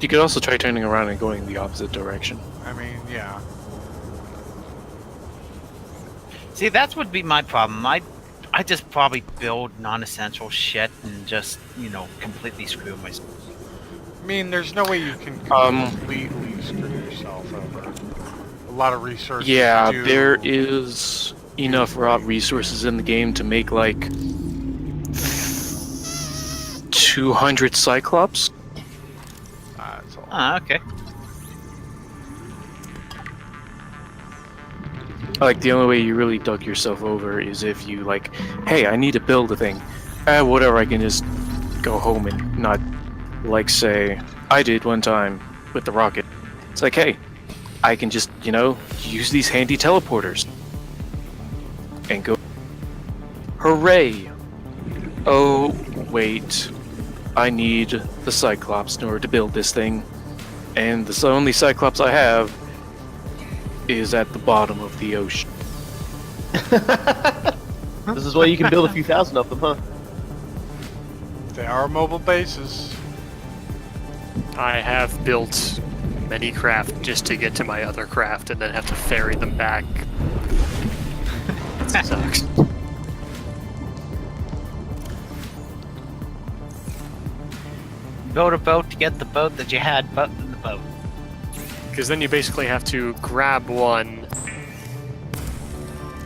You could also try turning around and going the opposite direction. I mean, yeah. See, that's would be my problem. I just probably build non-essential shit and just, you know, completely screw myself. I mean, there's no way you can completely screw yourself over. A lot of research. Yeah, do... there is enough raw resources in the game to make like 200 Cyclops. That's a lot. Ah, okay. Like, the only way you really dug yourself over is if you, like, hey, I need to build a thing. Whatever, I can just go home and not, like, say, I did one time with the rocket. It's like, hey, I can just, you know, use these handy teleporters. And go. Hooray! Oh, wait. I need the Cyclops in order to build this thing. And the only Cyclops I have is at the bottom of the ocean. This is why you can build a few thousand of them, huh? They are mobile bases. I have built many craft just to get to my other craft and then have to ferry them back. It sucks. Build a boat to get the boat that you had, but in the boat. Because then you basically have to grab one,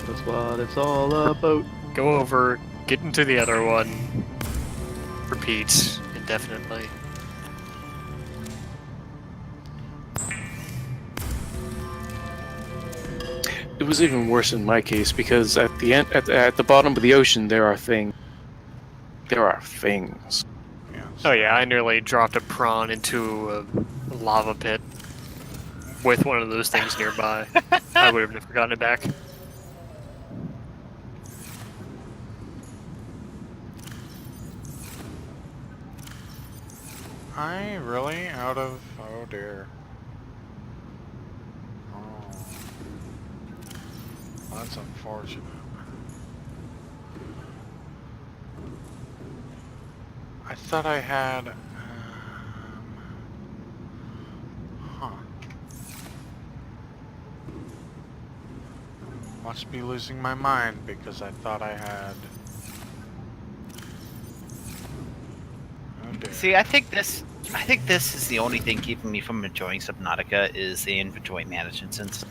That's what it's all about. go over, get into the other one, repeat indefinitely. It was even worse in my case because at the end, at the bottom of the ocean, there are things. There are things. Yes. Oh yeah, I nearly dropped a prawn into a lava pit with one of those things nearby. I would have never gotten it back. I really out of... Oh dear. Oh. That's unfortunate. I thought I had... huh. Must be losing my mind because I thought I had... Oh dear. See, I think this is the only thing keeping me from enjoying Subnautica is the inventory management. Since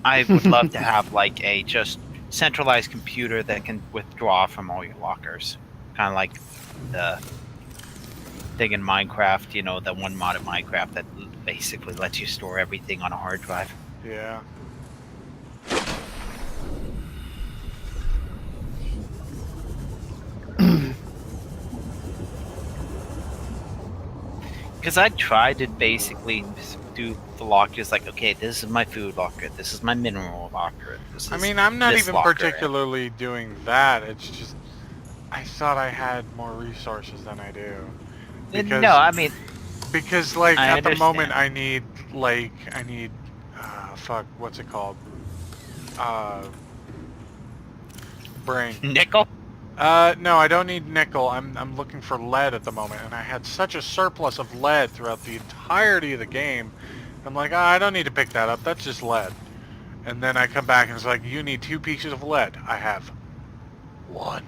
I would love to have like a just centralized computer that can withdraw from all your lockers, kind of like the thing in Minecraft. You know, the one mod of Minecraft that basically lets you store everything on a hard drive. Yeah. Because I tried to basically do the lockers like, okay, this is my food locker, this is my mineral locker. This is I mean, I'm not this even locker. particularly doing that. It's just I thought I had more resources than I do. Because, No, I mean, because like I at the moment I understand. need fuck, what's it called? Brain. nickel. No, I don't need nickel. I'm looking for lead at the moment, and I had such a surplus of lead throughout the entirety of the game. I'm like, I don't need to pick that up. That's just lead. And then I come back and it's like, you need 2 pieces of lead. I have 1.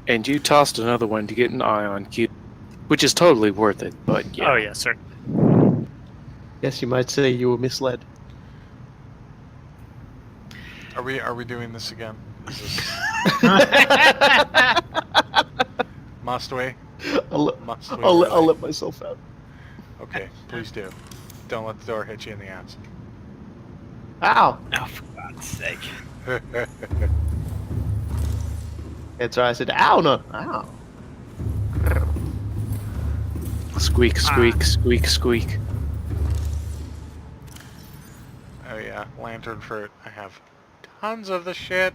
And you tossed another one to get an ion cube, which is totally worth it. But yeah. Oh yeah, sir. Yes, you might say you were misled. Are we doing this again? Is this... Must we? Must we I'll really? let myself out. Okay, please do. Don't let the door hit you in the ass. Ow! Oh, for God's sake. That's why I said ow, no. Ow. Squeak, squeak, squeak, squeak. Oh yeah, lantern fruit. I have tons of the shit.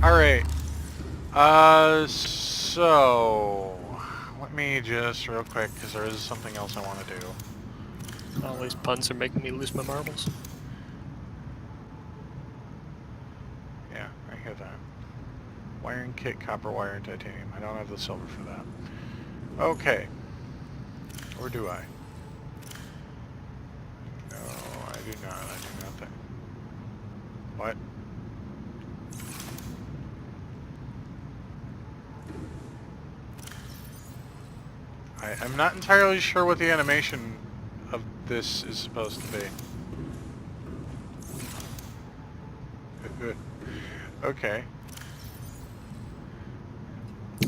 Alright. So... Let me just real quick, because there is something else I want to do. All these puns are making me lose my marbles. Yeah, I hear that. Wiring kit, copper wire, and titanium. I don't have the silver for that. Okay. Or do I? No, I do not. I do nothing. What? I'm not entirely sure what the animation of this is supposed to be. Okay.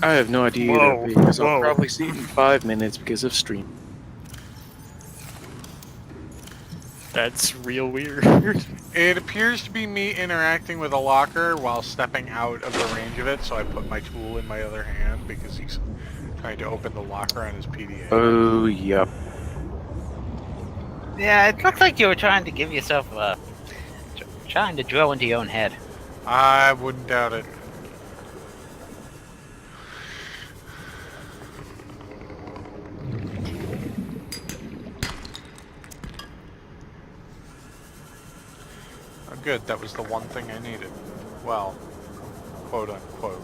I have no idea Whoa, either, because whoa. I'll probably see it in 5 minutes because of stream. That's real weird. It appears to be me interacting with a locker while stepping out of the range of it, so I put my tool in my other hand because he's trying to open the locker on his PDA. Oh, yep. Yeah, it looked like you were trying to give yourself trying to drill into your own head. I wouldn't doubt it. Oh, good, that was the one thing I needed. Well, quote unquote.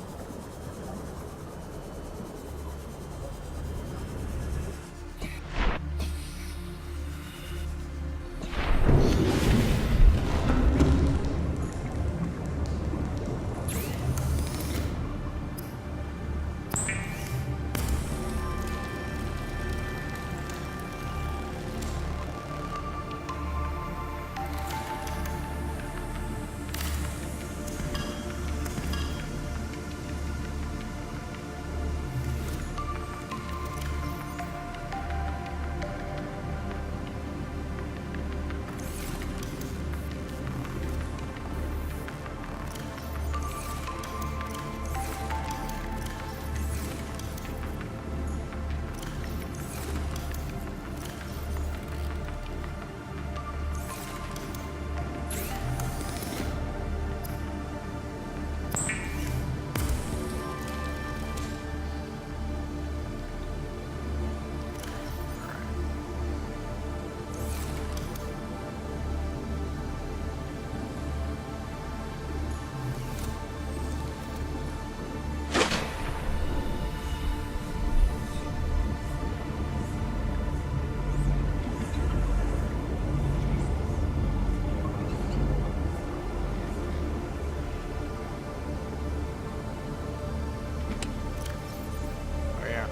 Oh yeah.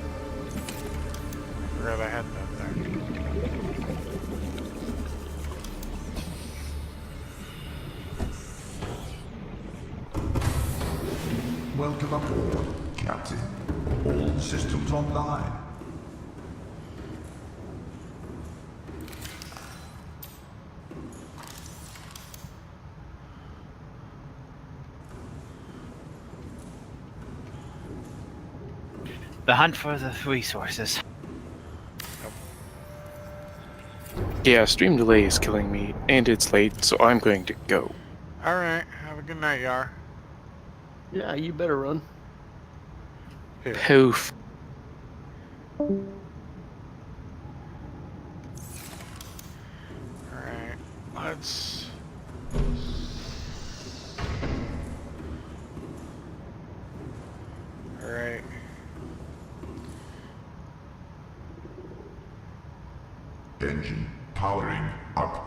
Forgot I had that there. Welcome aboard, Captain. All systems online. The hunt for the resources. Yeah, stream delay is killing me, and it's late, so I'm going to go. Alright, have a good night, Yar. Yeah, you better run. Here. Poof. Alright, let's... Alright. Engine powering up.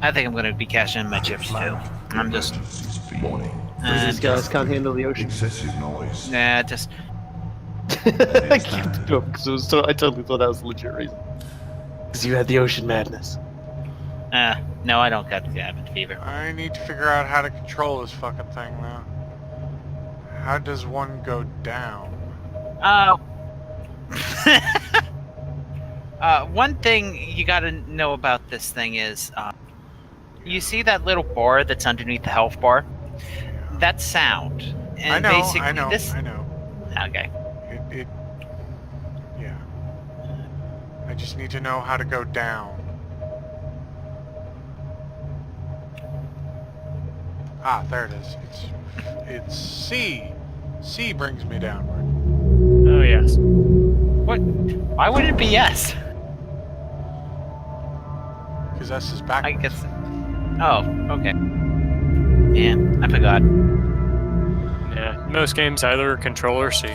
I think I'm gonna be cashing in my chips too. I'm just. Warning. These guys can't handle the ocean. Excessive noise. Nah, just. I kept it up because I totally thought that was a legit reason. Because you had the ocean madness. No, I don't got cabin fever. I need to figure out how to control this fucking thing now. How does one go down? One thing you gotta know about this thing is, you see that little bar that's underneath the health bar? That's sound. And I know. Okay. Yeah. I just need to know how to go down. Ah, there it is. It's C. C brings me downward. Oh, yes. What? Why would it be yes? Because S is I backwards. guess. Oh, okay. Yeah, I forgot. Yeah, most games either control or C.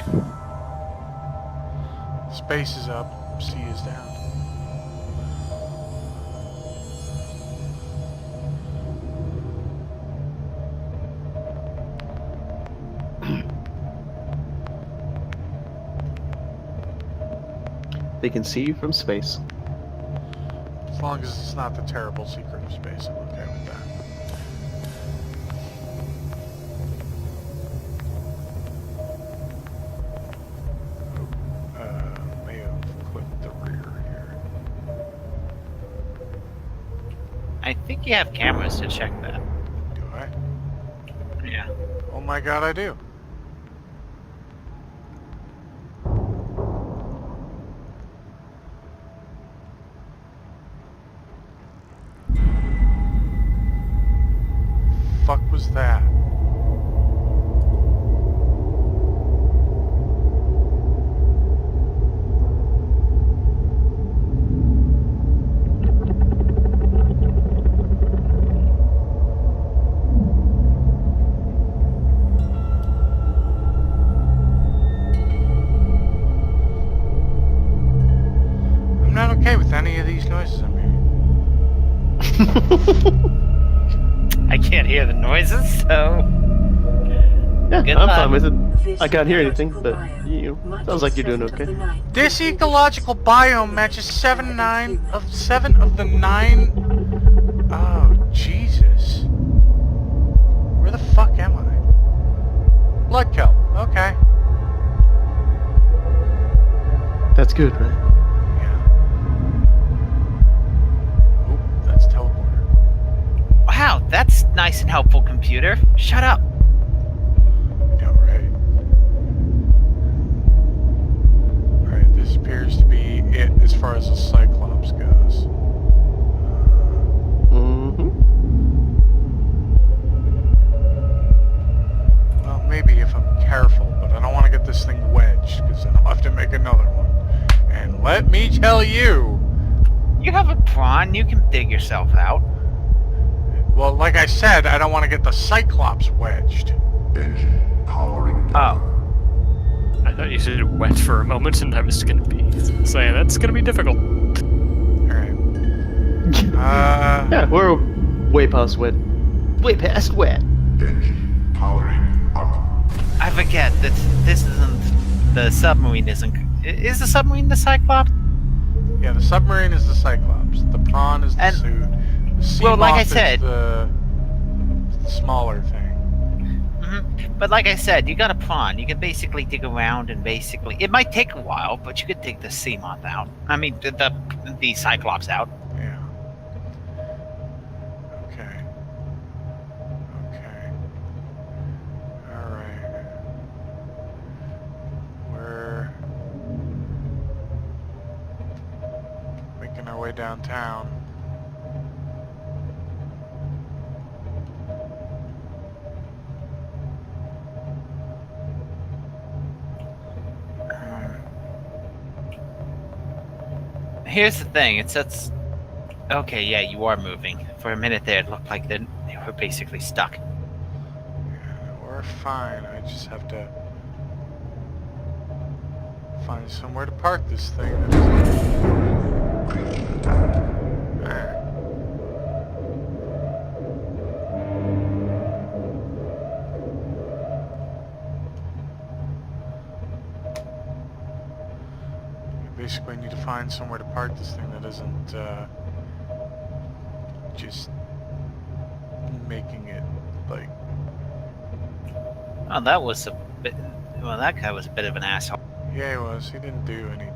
Space is up, C is down. They can see you from space. As long as it's not the terrible secret of space, I'm okay with that. May have clicked the rear here. I think you have cameras to check that. Do I? Yeah. Oh my god, I do. Fuck was that? I'm not okay with any of these noises I'm hearing. I can't hear the noises, so. Yeah, Good I'm luck. fine with it. This I can't hear anything, ecological but biome you marks sounds like you're doing 7 of okay. the 9 This critical ecological biome matches 7 of the 9. Oh, Jesus. Where the fuck am I? Blood kelp. Okay. That's good, right? Yeah. Oh, that's teleporter. Wow, that's nice and helpful, computer. Shut up. Yeah, right. Alright, this appears to be it as far as the Cyclops goes. Well, maybe if I'm careful, but I don't want to get this thing wedged, because then I'll have to make another one. And let me tell you... You have a prawn, you can dig yourself out. Well, like I said, I don't want to get the Cyclops wedged. Engine powering down. Oh. I thought you said wet for a moment, and I was gonna be saying that's gonna be difficult. Alright. Yeah, we're way past wet. Way past wet. Engine powering up. I forget that this isn't. The submarine isn't. Is the submarine the Cyclops? Yeah, the submarine is the Cyclops. The prawn is the And- suit. The sea well, like I moth said- is the smaller thing. But like I said, you got a prawn. You can basically dig around and basically. It might take a while, but you could dig the sea moth out. I mean, the Cyclops out. Yeah. Okay. Okay. Alright. We're making our way downtown. Here's the thing. It says. Okay, yeah, you are moving. For a minute there, it looked like they were basically stuck. Yeah, we're fine. I just have to find somewhere to park this thing. Creature attack. Alright. basically need to find somewhere to park this thing that isn't just making it like. Oh, that was a bit. Well, that guy was a bit of an asshole. Yeah, he was. He didn't do any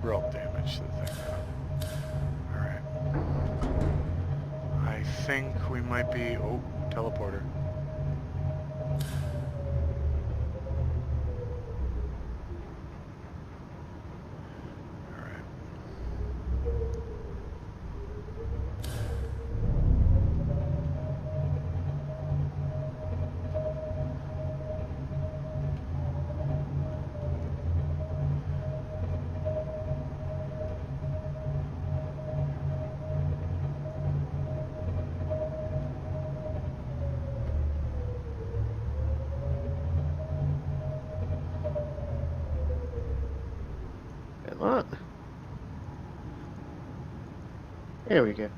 real damage to the thing. Alright. I think we might be... Oh, teleporter. Alright. Come on. There we go.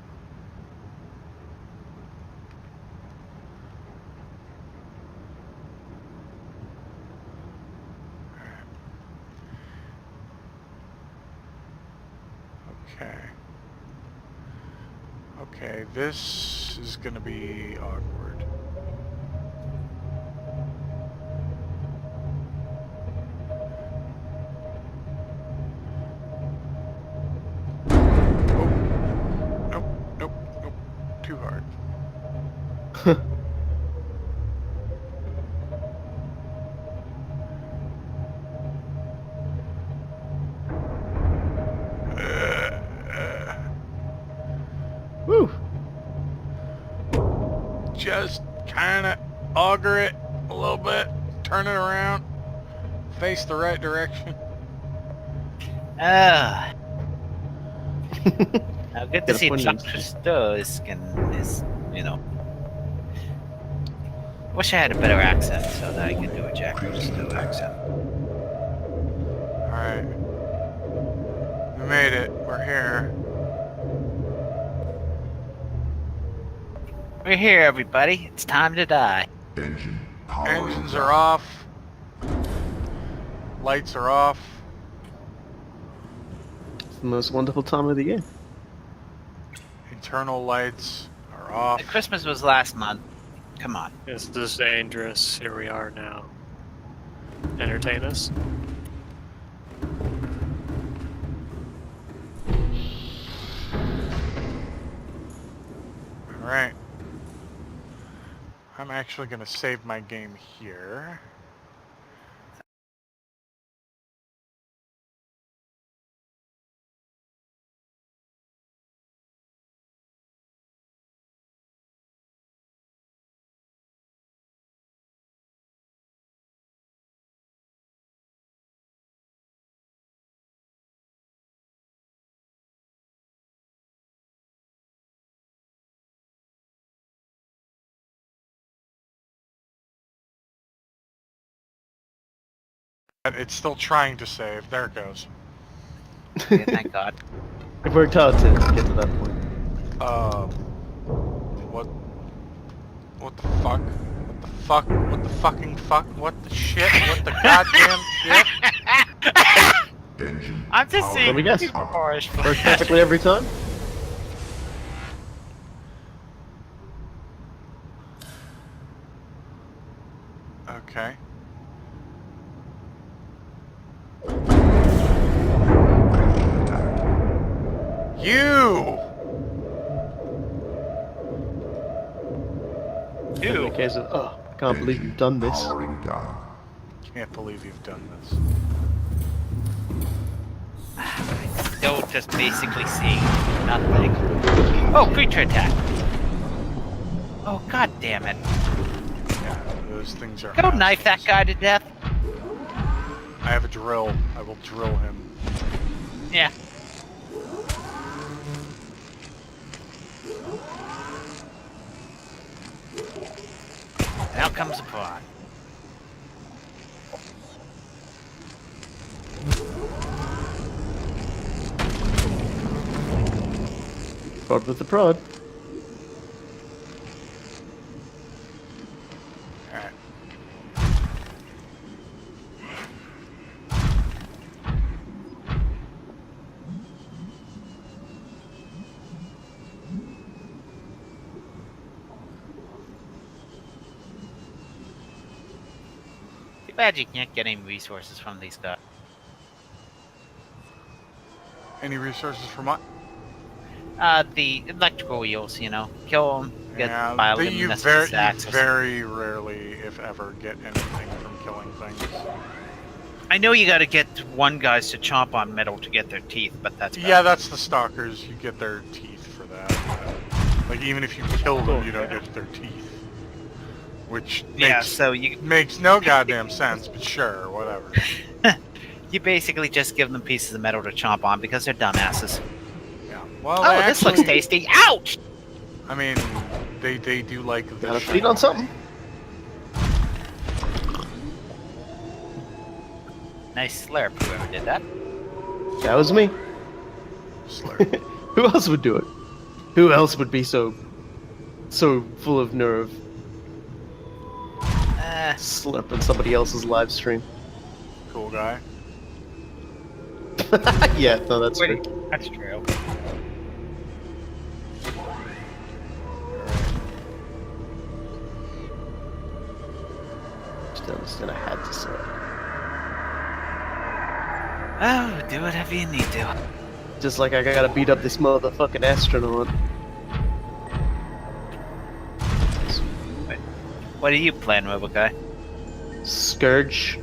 Okay. Okay, this is gonna be awkward. Oh. Nope, nope, nope. Too hard. Woo! Just kind of auger it a little bit, turn it around, face the right direction. Ah. Now, good to Gotta see put it in. Dr. Stowe is, you know. Wish I had a better accent so that I could do a Dr. Stowe accent. Alright. We made it. We're here. We're here, everybody. It's time to die. Engine powering Engines down. are off. Lights are off. It's the most wonderful time of the year. Internal lights are off. Christmas was last month. Come on. This is dangerous. Here we are now. Entertain us. Alright. I'm actually going to save my game here. It's still trying to save. There it goes. Yeah, thank God. It worked hard to get to that point. What the fuck? What the fuck? What the fucking fuck? What the shit? What the goddamn shit? Engine I'm just powering seeing Let me guess. super harsh. Works perfectly every time. Okay. You! In the case of, oh, I can't believe you've done this. powering down. Can't believe you've done this. Still just basically seeing nothing. Oh, creature attack. Oh, god damn it. Yeah, those things are... Go knife that assholes. guy to death. I have a drill. I will drill him. Yeah. Now comes the prod. Prod with the prod. Alright. bad you can't get any resources from these guys. Any resources from what? The electrical eels, you know. Kill them, get Yeah, you bioluminescent sacks. very rarely, if ever, get anything from killing things. I know you gotta get one guys to chomp on metal to get their teeth, but that's Yeah, that's the stalkers. You get their teeth for that. Like, even if you kill them, you don't get their teeth. Which makes no goddamn sense, but sure, whatever. You basically just give them pieces of metal to chomp on because they're dumbasses. Yeah. Well, oh, this looks tasty. Ouch! I mean, they do like the Gotta feed on something. Nice slurp, whoever did that. That was me. Slurp. Who else would do it? Who else would be so full of nerve? Slurping somebody else's live stream. Cool guy. Yeah, no, that's true. That's true. Just understand I had to say it. Oh, do whatever you need to. Just like I gotta beat up this motherfucking astronaut. What are you playing, Mobile Guy? Scourge.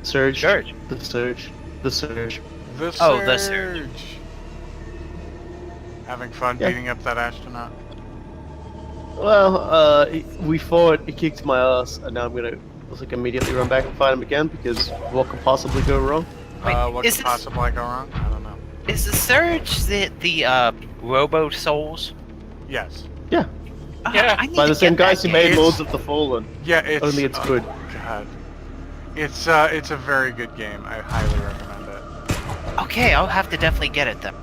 Surge. Surge. The Surge. The Surge. The Surge. Oh, the Surge. Having fun beating up that astronaut? Well, we fought, he kicked my ass, and now I'm gonna immediately run back and fight him again, because what could possibly go wrong? What could possibly go wrong? I don't know. Is the Surge the Robo Souls? Yes. Yeah. Yeah. By the same guys who made Lords of the Fallen. Yeah, it's... Only it's good. God. It's a very good game. I highly recommend it. Okay, I'll have to definitely get it then.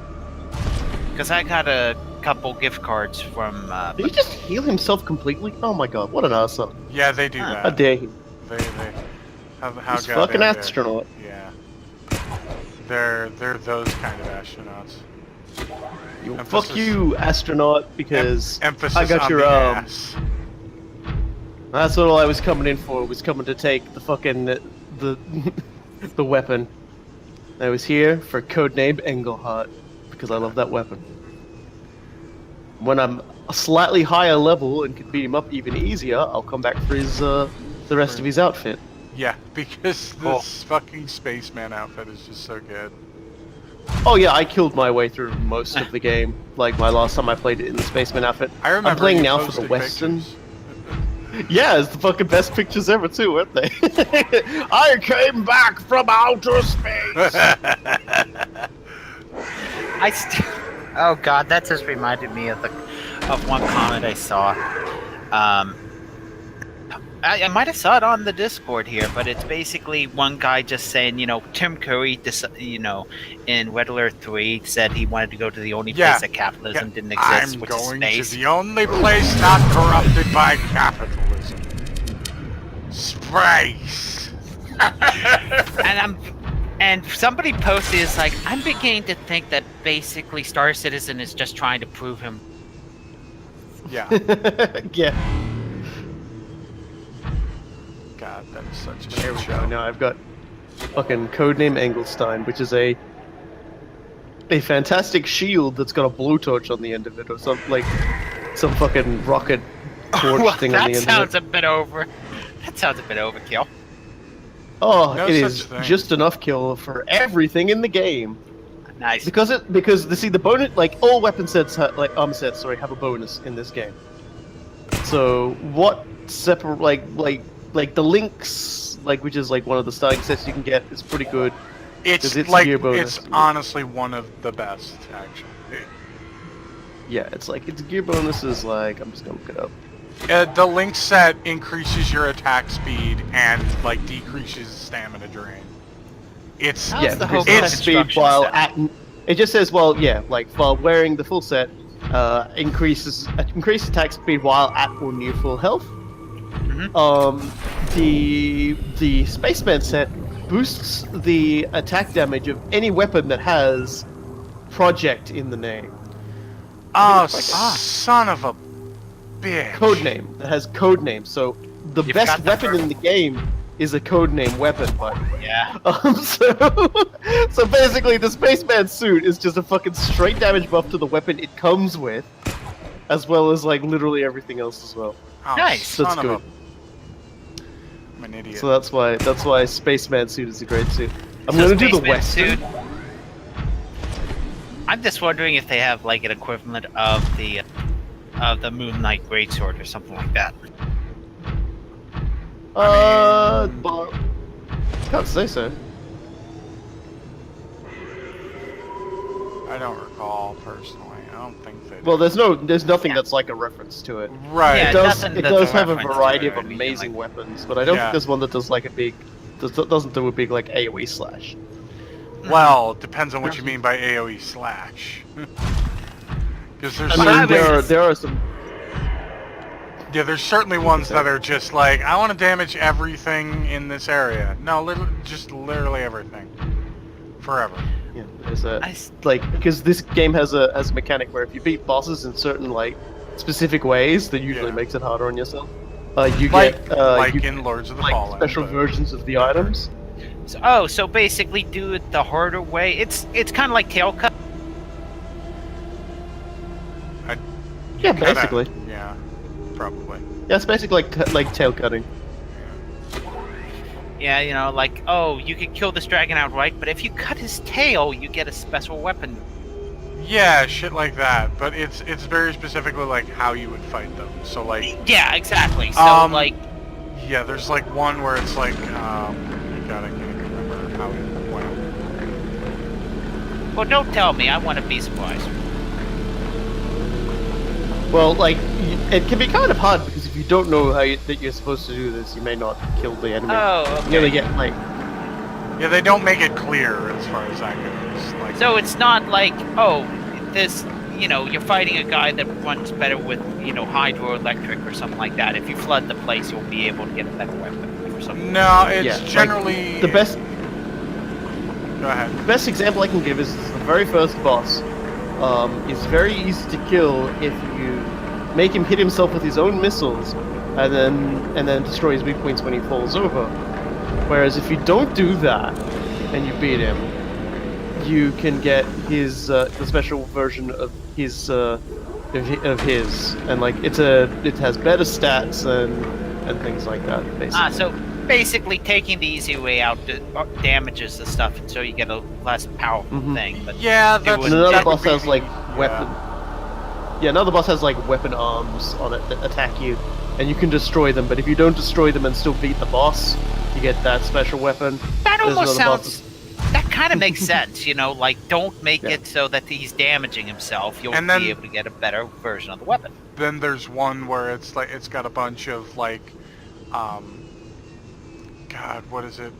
Because I got a couple gift cards from... Did he just heal himself completely? Oh my god, what an arsehole. Yeah, they do that. How dare he? How He's fucking astronaut. Yeah. They're those kind of astronauts. Fuck you, astronaut, because emphasis I got on your the arm. ass. That's what all I was coming in for, was coming to take the fucking, the weapon. I was here for codename Engelhardt, because I love that weapon. When I'm a slightly higher level and can beat him up even easier, I'll come back for his, the rest of his outfit. Yeah, because this fucking spaceman outfit is just so good. Oh yeah, I killed my way through most of the game, like my last time I played it in the spaceman outfit. I remember I'm playing you now for the posted western. pictures. Yeah, it's the fucking best pictures ever too, weren't they? I came back from outer space! Oh god, that just reminded me of one comment I saw. I might have saw it on the Discord here, but it's basically one guy just saying, you know, Tim Curry, in Red Alert 3 said he wanted to go to the only place that capitalism didn't exist, which is space. I'm going to the only place not corrupted by capitalism. Space! And somebody posted, it's like, I'm beginning to think that basically Star Citizen is just trying to prove him. Yeah. Yeah. God, that is such a There we shit go. show. Now I've got fucking codename Engelstein, which is a fantastic shield that's got a blowtorch on the end of it, or some fucking rocket torch thing on the end of it. That sounds a bit overkill. Oh, No it such is thing. just enough kill for everything in the game. Nice. Because the bonus, like all weapon sets, armor sets, have a bonus in this game. So what separate like the links, which is one of the starting sets you can get, is pretty good. It's gear bonus. it's honestly one of the best, actually. Yeah, it's gear bonuses. I'm just gonna look it up. The link set increases your attack speed and decreases stamina drain. It's because it's speed while at. It just says while wearing the full set, increases attack speed while at or near full health. The Spaceman set boosts the attack damage of any weapon that has project in the name. Oh, son of a bitch. Codename. That has codename. So the best weapon in the game is a codename weapon, but Yeah. so basically the spaceman suit is just a fucking straight damage buff to the weapon it comes with, as well as like literally everything else as well. Oh, Nice. son That's of good. I'm an idiot. So that's why spaceman suit is a great suit. I'm gonna do the Spaceman western. suit. I'm just wondering if they have like an equivalent of the Moon Knight Greatsword or something like that. But can't say so. I don't recall personally. I don't think they. Well, there's nothing that's like a reference to it. Right. Yeah, It does nothing it that's does a have a reference to variety it of or anything amazing like weapons, but I don't Yeah. think there's one that does like a big doesn't do a big like AoE slash. Well, depends on what you mean by AoE slash. Because there's I mean, certainly, there are some. yeah, there's certainly ones that are just like, I want to damage everything in this area. No, just literally everything, forever. Yeah, there's because this game has a mechanic where if you beat bosses in certain like specific ways, that usually Yeah. makes it harder on yourself. You Like, get like you in Lords of the like Fallen. special but- versions of the items. So basically do it the harder way. It's kind of like tail cut. Yeah, Kinda- basically. Yeah, probably. Yeah, it's basically like tail cutting. Yeah, you know, like, oh, you could kill this dragon outright, but if you cut his tail, you get a special weapon. Yeah, shit like that. But it's very specifically like how you would fight them. So like, Yeah, exactly. So like, yeah, there's like one where it's like, God, I can't remember how it went. well, don't tell me. I want to be surprised. Well, like it can be kind of hard because if you don't know that you're supposed to do this, you may not kill the enemy. Oh, You only okay. get like Yeah, they don't make it clear as far as that goes. Like, So it's not like, oh, this, you know, you're fighting a guy that runs better with, you know, hydroelectric or something like that. If you flood the place, you'll be able to get a better weapon or something. no, it's yeah, like, generally the best. Go ahead. The best example I can give is the very first boss. It's very easy to kill if you make him hit himself with his own missiles, and then destroy his weak points when he falls over. Whereas if you don't do that and you beat him, you can get his the special version of his and like it has better stats and things like that. Basically. So basically taking the easy way out damages the stuff, and so you get a less powerful thing. But Yeah, it that's would- And another that would boss has be- like yeah. weapon. Yeah, another boss has like weapon arms on it that attack you, and you can destroy them. But if you don't destroy them and still beat the boss, you get that special weapon. that There's almost another boss sounds. That kind of makes sense, you know. Like, don't make it so that he's damaging himself. You'll And then- be able to get a better version of the weapon. Then there's one where it's like it's got a bunch of like, God, what is it?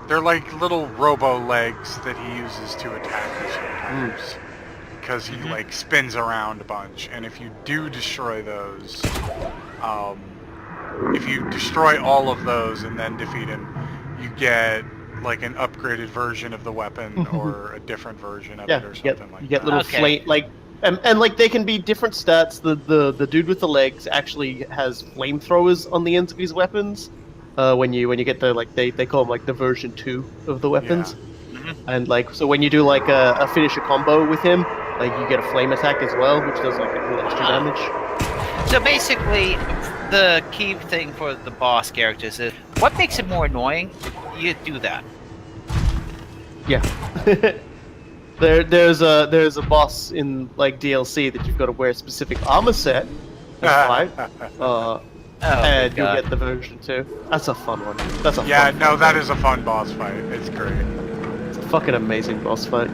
They're like little robo legs that he uses to attack you sometimes. Because he like spins around a bunch, and if you do destroy those, if you destroy all of those and then defeat him, you get like an upgraded version of the weapon or a different version of Yeah, it or you something get like you get that. little Okay. flame like. And like they can be different stats. The dude with the legs actually has flamethrowers on the ends of his weapons. When you get the like they call them like the version 2 of the weapons. And like so when you do like a finisher combo with him, like you get a flame attack as well, which does like a little extra damage. So basically, the key thing for the boss characters is what makes it more annoying. You do that. Yeah. There's a boss in like DLC that you've got to wear a specific armor set and fight. And good you'll God. get the version 2. That's a fun one. That's a Yeah, fun no, fight. that is a fun boss fight. It's great. It's a fucking amazing boss fight.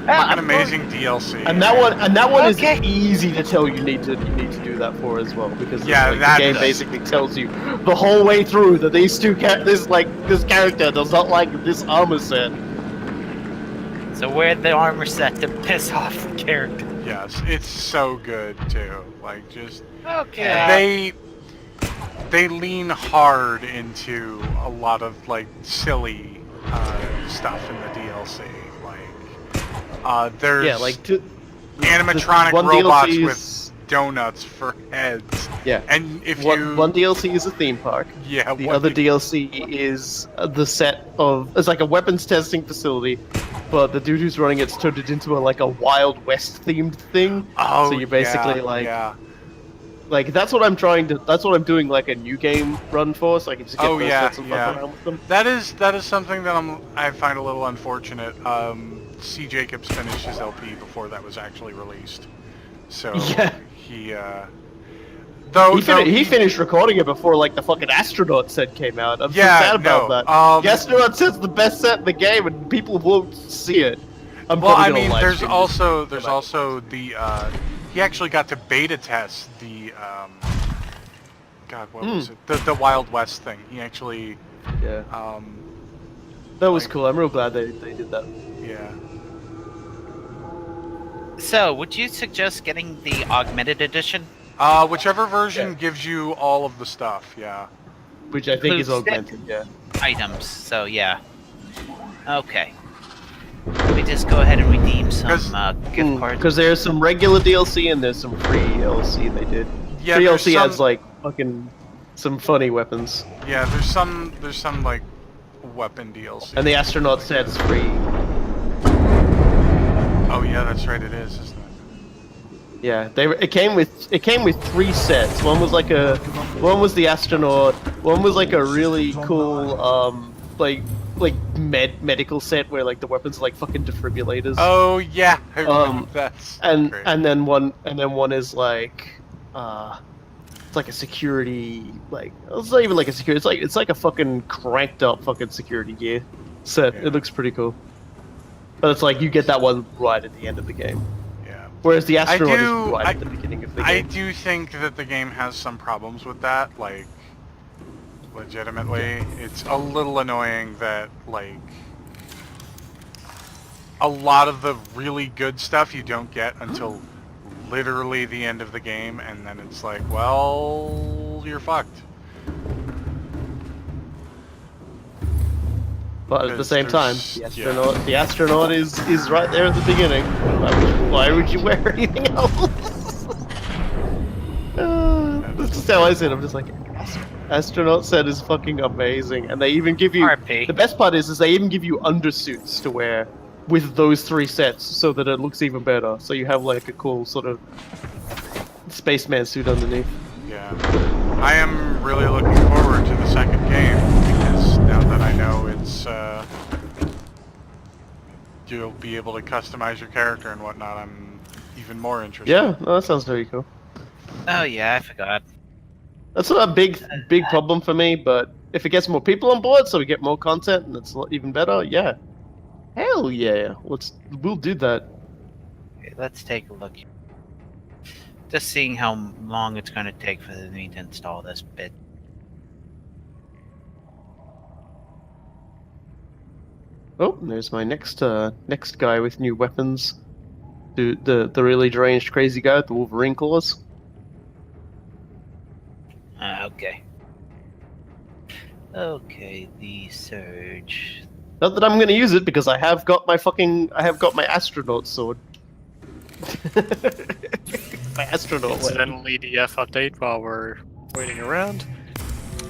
Fucking amazing DLC. And that one Okay. is easy to tell you need to do that for as well, because Yeah, like, that the game is- basically tells you the whole way through that these two this character does not like this armor set. So wear the armor set to piss off the character. Yes, it's so good too. Like just Okay. they lean hard into a lot of like silly stuff in the DLC. Like there's Yeah, like animatronic one robots DLC with is- donuts for heads. Yeah. And if One DLC is a theme park. Yeah. The other DLC is the set of... It's like a weapons testing facility, but the dude who's running it's turned it into a Wild West themed thing. Oh, so you're basically yeah. Like that's what I'm trying to. That's what I'm doing like a new game run for, so I can just get those yeah, sets and fuck around with them. That is something that I find a little unfortunate. C. Jacobs finished his LP before that was actually released, so Yeah. he he finished recording it before like the fucking astronaut set came out. I'm so Yeah, sad about no, that. The astronaut set's the best set in the game, and people won't see it. Well, I mean, there's also the he actually got to beta test the God, what was it? The Wild West thing. He actually that was cool. I'm real glad they did that. Yeah. So, would you suggest getting the augmented edition? Whichever version gives you all of the stuff, yeah. Which I think is Includes augmented, yeah. Items, so yeah. Okay. Let me just go ahead and redeem some gift cards. Because there's some regular DLC and there's some free DLC they did. Yeah, free there's DLC some- adds like fucking some funny weapons. Yeah, there's some like weapon DLC. And the astronaut set's free. Oh yeah, that's right, it is, isn't it? Yeah, it came with 3 sets. One was the astronaut. One was like a really cool like medical set where like the weapons are like fucking defibrillators. Oh yeah, I remember that's great. and then one is like it's like a security it's not even like a security, it's like a fucking cranked up fucking security gear set. Yeah. It looks pretty cool. But it's like you get that one right at the end of the game. Yeah. Whereas the astronaut is right at the beginning of the game. I do think that the game has some problems with that, like legitimately. It's a little annoying that like a lot of the really good stuff you don't get until literally the end of the game, and then it's like, well, you're fucked. But at the same time, the astronaut is right there at the beginning. Why would you wear anything else? That's just how I said. I'm just like, astronaut set is fucking amazing, and they even give you. RP. The best part is they even give you undersuits to wear with those 3 sets, so that it looks even better. So you have like a cool sort of spaceman suit underneath. Yeah, I am really looking forward to the second game because now that I know it's you'll be able to customize your character and whatnot, I'm even more interested. Yeah, no, that sounds very cool. Oh yeah, I forgot. That's not a big problem for me, but if it gets more people on board, so we get more content, and it's even better, yeah. Hell yeah, we'll do that. Okay, let's take a look. Just seeing how long it's going to take for me to install this bit. Oh, there's my next guy with new weapons. The really deranged crazy guy with the Wolverine claws. Okay. Okay, the Surge. Not that I'm gonna use it because I have got my astronaut sword. My astronaut weapon. Incidentally, DF update while we're waiting around.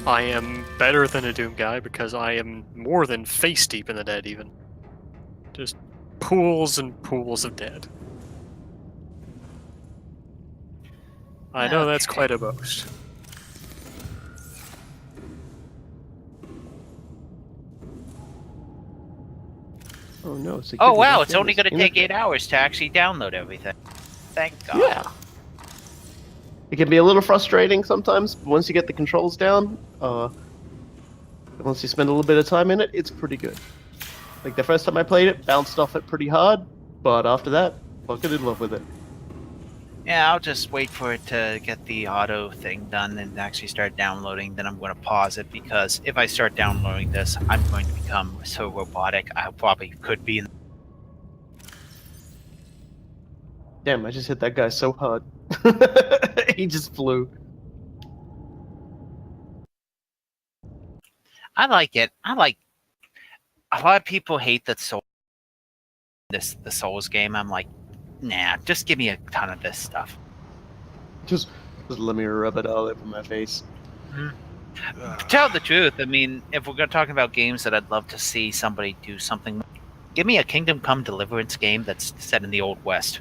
I am better than a Doom guy because I am more than face deep in the dead even. Just pools and pools of dead. I know that's quite a boast. Oh no! Oh wow! It's only going to take 8 hours to actually download everything. Thank God. Yeah. It can be a little frustrating sometimes, but once you get the controls down, once you spend a little bit of time in it, it's pretty good. Like the first time I played it, bounced off it pretty hard, but after that, fucking in love with it. Yeah, I'll just wait for it to get the auto thing done and actually start downloading. Then I'm going to pause it because if I start downloading this, I'm going to become so robotic. I probably could be. Damn, I just hit that guy so hard. He just flew. I like it. I like. A lot of people hate that the Souls game. I'm like, nah, just give me a ton of this stuff. Just let me rub it all over my face. To tell the truth, I mean, if we're going to talk about games that I'd love to see somebody do something, give me a Kingdom Come Deliverance game that's set in the Old West.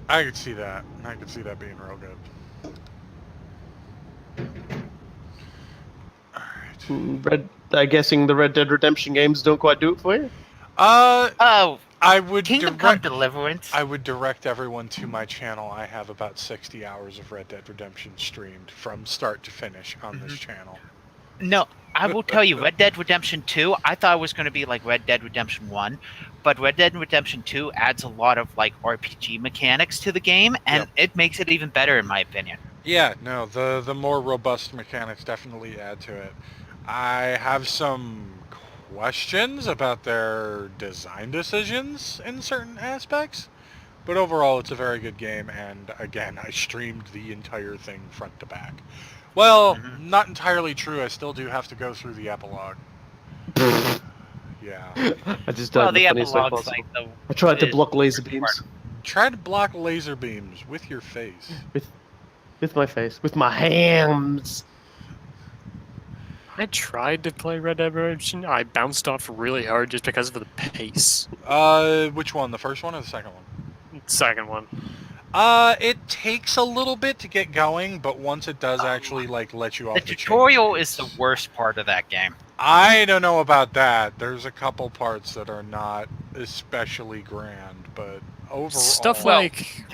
I could see that. I could see that being real good. Red. I'm guessing the Red Dead Redemption games don't quite do it for you. Oh, I would Kingdom Come Deliverance. I would direct everyone to my channel. I have about 60 hours of Red Dead Redemption streamed from start to finish on this channel. No, I will tell you, Red Dead Redemption 2, I thought it was going to be like Red Dead Redemption 1, but Red Dead Redemption 2 adds a lot of like RPG mechanics to the game, and it makes it even better in my opinion. Yeah, no, the more robust mechanics definitely add to it. I have some questions about their design decisions in certain aspects, but overall it's a very good game, and again, I streamed the entire thing front to back. Well, not entirely true. I still do have to go through the epilogue. Yeah. I just died the in the funniest way epilogue's possible. like I tried to block laser beams. Try to block laser beams with your face. With my face. With my hands. I tried to play Red Dead Redemption. I bounced off really hard just because of the pace. Which one? The first one or the second one? Second one. It takes a little bit to get going, but once it does actually like let you off The the tutorial is the worst part of that game. I don't know about that. There's a couple parts that are not especially grand, but overall... Stuff like...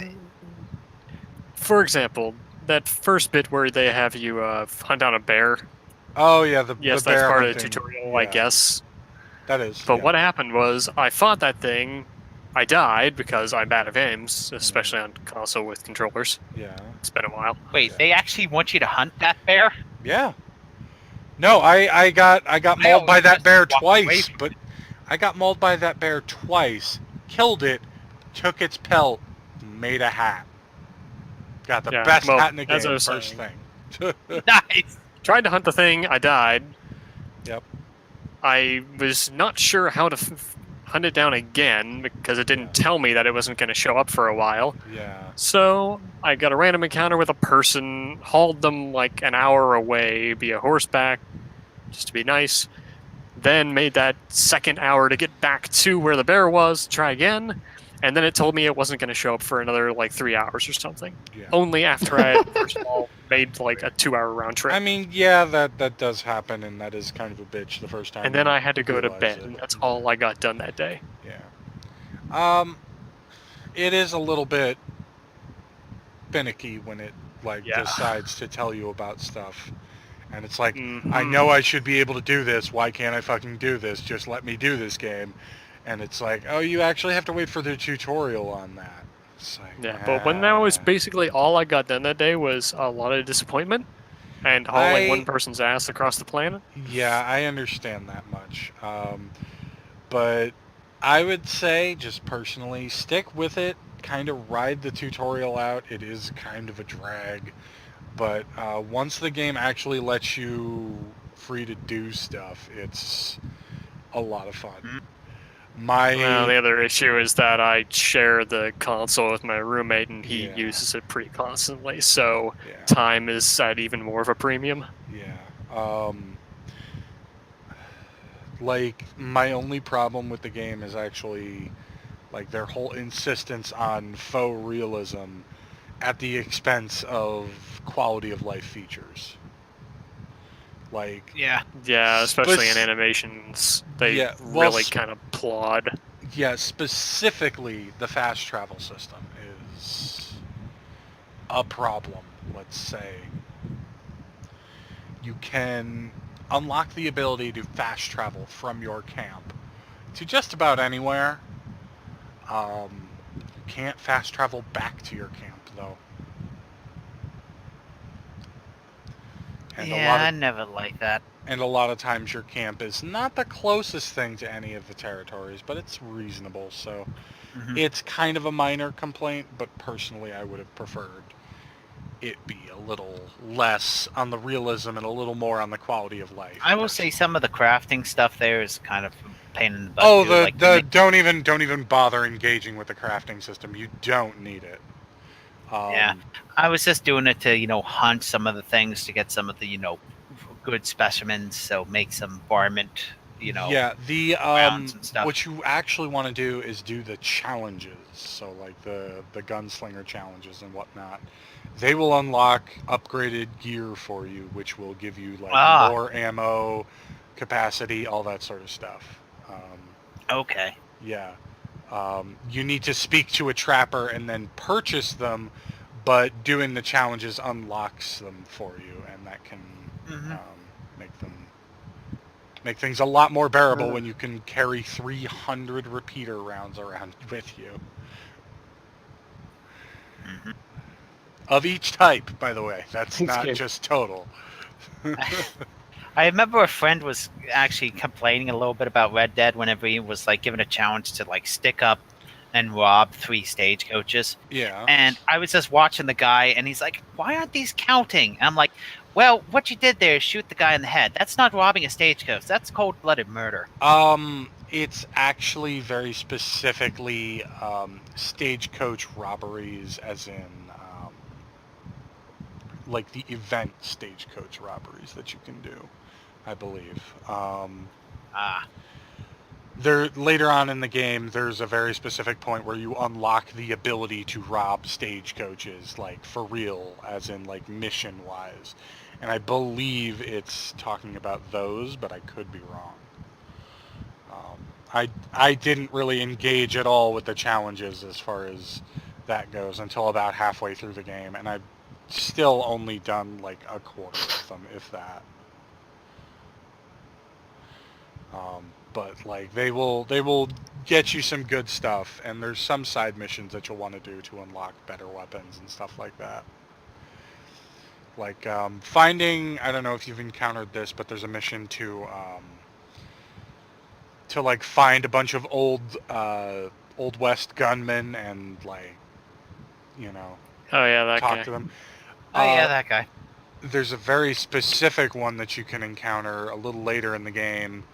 For example, that first bit where they have you hunt down a bear. Oh, yeah, the yes, the that's bear part hunting. of the tutorial, Yeah. I guess. That is. But yeah. what happened was, I fought that thing, I died because I'm bad at games, especially on console with controllers. Yeah. It's been a while. Wait, they actually want you to hunt that bear? Yeah. No, I got mauled by that bear twice, but I got mauled by that bear twice, killed it, took its pelt, made a hat. Got the best hat in the game, first thing. Nice! Tried to hunt the thing, I died. Yep. I was not sure how to hunt it down again because it didn't tell me that it wasn't going to show up for a while. Yeah. So I got a random encounter with a person, hauled them like an hour away via horseback, just to be nice. Then made that second hour to get back to where the bear was, try again. And then it told me it wasn't going to show up for another like 3 hours or something. Yeah. Only after I had, first of all, made like a 2-hour round trip. I mean, yeah, that does happen, and that is kind of a bitch the first time. And then I had to go to realize bed, it. and that's all I got done that day. Yeah. It is a little bit finicky when it decides to tell you about stuff. And it's like, I know I should be able to do this. Why can't I fucking do this? Just let me do this game. And it's like, oh, you actually have to wait for the tutorial on that. It's like, But when that was basically all I got done that day was a lot of disappointment and hauling one person's ass across the planet. Yeah, I understand that much. But I would say, just personally, stick with it. Kind of ride the tutorial out. It is kind of a drag. But once the game actually lets you free to do stuff, it's a lot of fun. Well, the other issue is that I share the console with my roommate, and he uses it pretty constantly, so time is at even more of a premium. Yeah. Like, my only problem with the game is actually, like, their whole insistence on faux realism at the expense of quality of life features. Like... Yeah, especially in animations, they really kind of plod. Yeah, specifically the fast travel system is a problem, let's say. You can unlock the ability to fast travel from your camp to just about anywhere. You can't fast travel back to your camp, though. And I never liked that. And a lot of times your camp is not the closest thing to any of the territories, but it's reasonable, so it's kind of a minor complaint, but personally I would have preferred it be a little less on the realism and a little more on the quality of life. I will say some of the crafting stuff there is kind of a pain in the butt. Don't even bother engaging with the crafting system. You don't need it. Yeah, I was just doing it to, hunt some of the things to get some of the, good specimens. So make some varmint, Yeah, the rounds and stuff. what you actually want to do is do the challenges. So like the gunslinger challenges and whatnot. They will unlock upgraded gear for you, which will give you like more ammo, capacity, all that sort of stuff. Okay. Yeah. You need to speak to a trapper and then purchase them, but doing the challenges unlocks them for you, and that can make things a lot more bearable when you can carry 300 repeater rounds around with you. Of each type, by the way. That's not just total. I remember a friend was actually complaining a little bit about Red Dead whenever he was like given a challenge to like stick up and rob 3 stagecoaches. Yeah. And I was just watching the guy, and he's like, "Why aren't these counting?" And I'm like, "Well, what you did there is shoot the guy in the head. That's not robbing a stagecoach. That's cold-blooded murder." It's actually very specifically stagecoach robberies, as in like the event stagecoach robberies that you can do, I believe. There later on in the game, there's a very specific point where you unlock the ability to rob stagecoaches, like for real, as in like mission-wise. And I believe it's talking about those, but I could be wrong. I didn't really engage at all with the challenges as far as that goes until about halfway through the game, and I've still only done like a quarter of them, if that. But like they will get you some good stuff, and there's some side missions that you'll want to do to unlock better weapons and stuff like that. Like finding, I don't know if you've encountered this, but there's a mission to like find a bunch of old West gunmen and like, Oh yeah, that talk guy. to them. Oh yeah, that guy. There's a very specific one that you can encounter a little later in the game.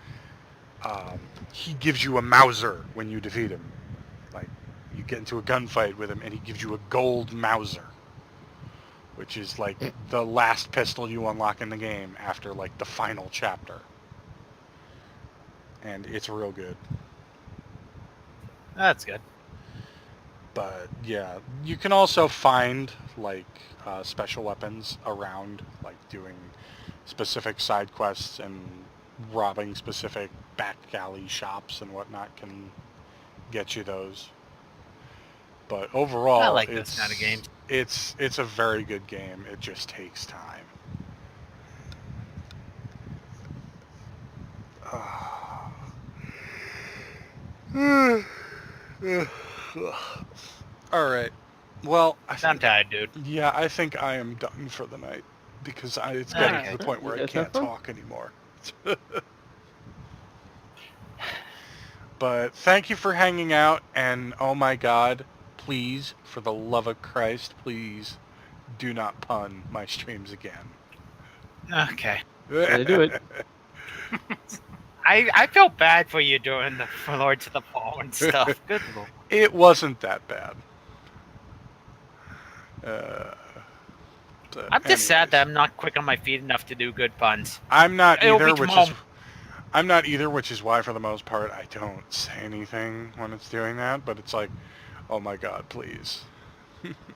He gives you a Mauser when you defeat him. Like, you get into a gunfight with him, and he gives you a gold Mauser, which is like the last pistol you unlock in the game after like the final chapter. And it's real good. That's good. But yeah, you can also find like special weapons around, like doing specific side quests and robbing specific back alley shops and whatnot can get you those. But overall, I like this kind of games. It's a very good game. It just takes time. All right. Well, I'm tired, dude. Yeah, I think I am done for the night because it's getting to the point where I can't talk anymore. But thank you for hanging out, and oh my God, please, for the love of Christ, please do not pun my streams again. Okay. Gotta do it. I feel bad for you doing the Lords of the Fallen stuff. Good lord. It wasn't that bad. I'm just sad that I'm not quick on my feet enough to do good puns. I'm not It'll either, be which is why for the most part I don't say anything when it's doing that, but it's like, oh my God, please.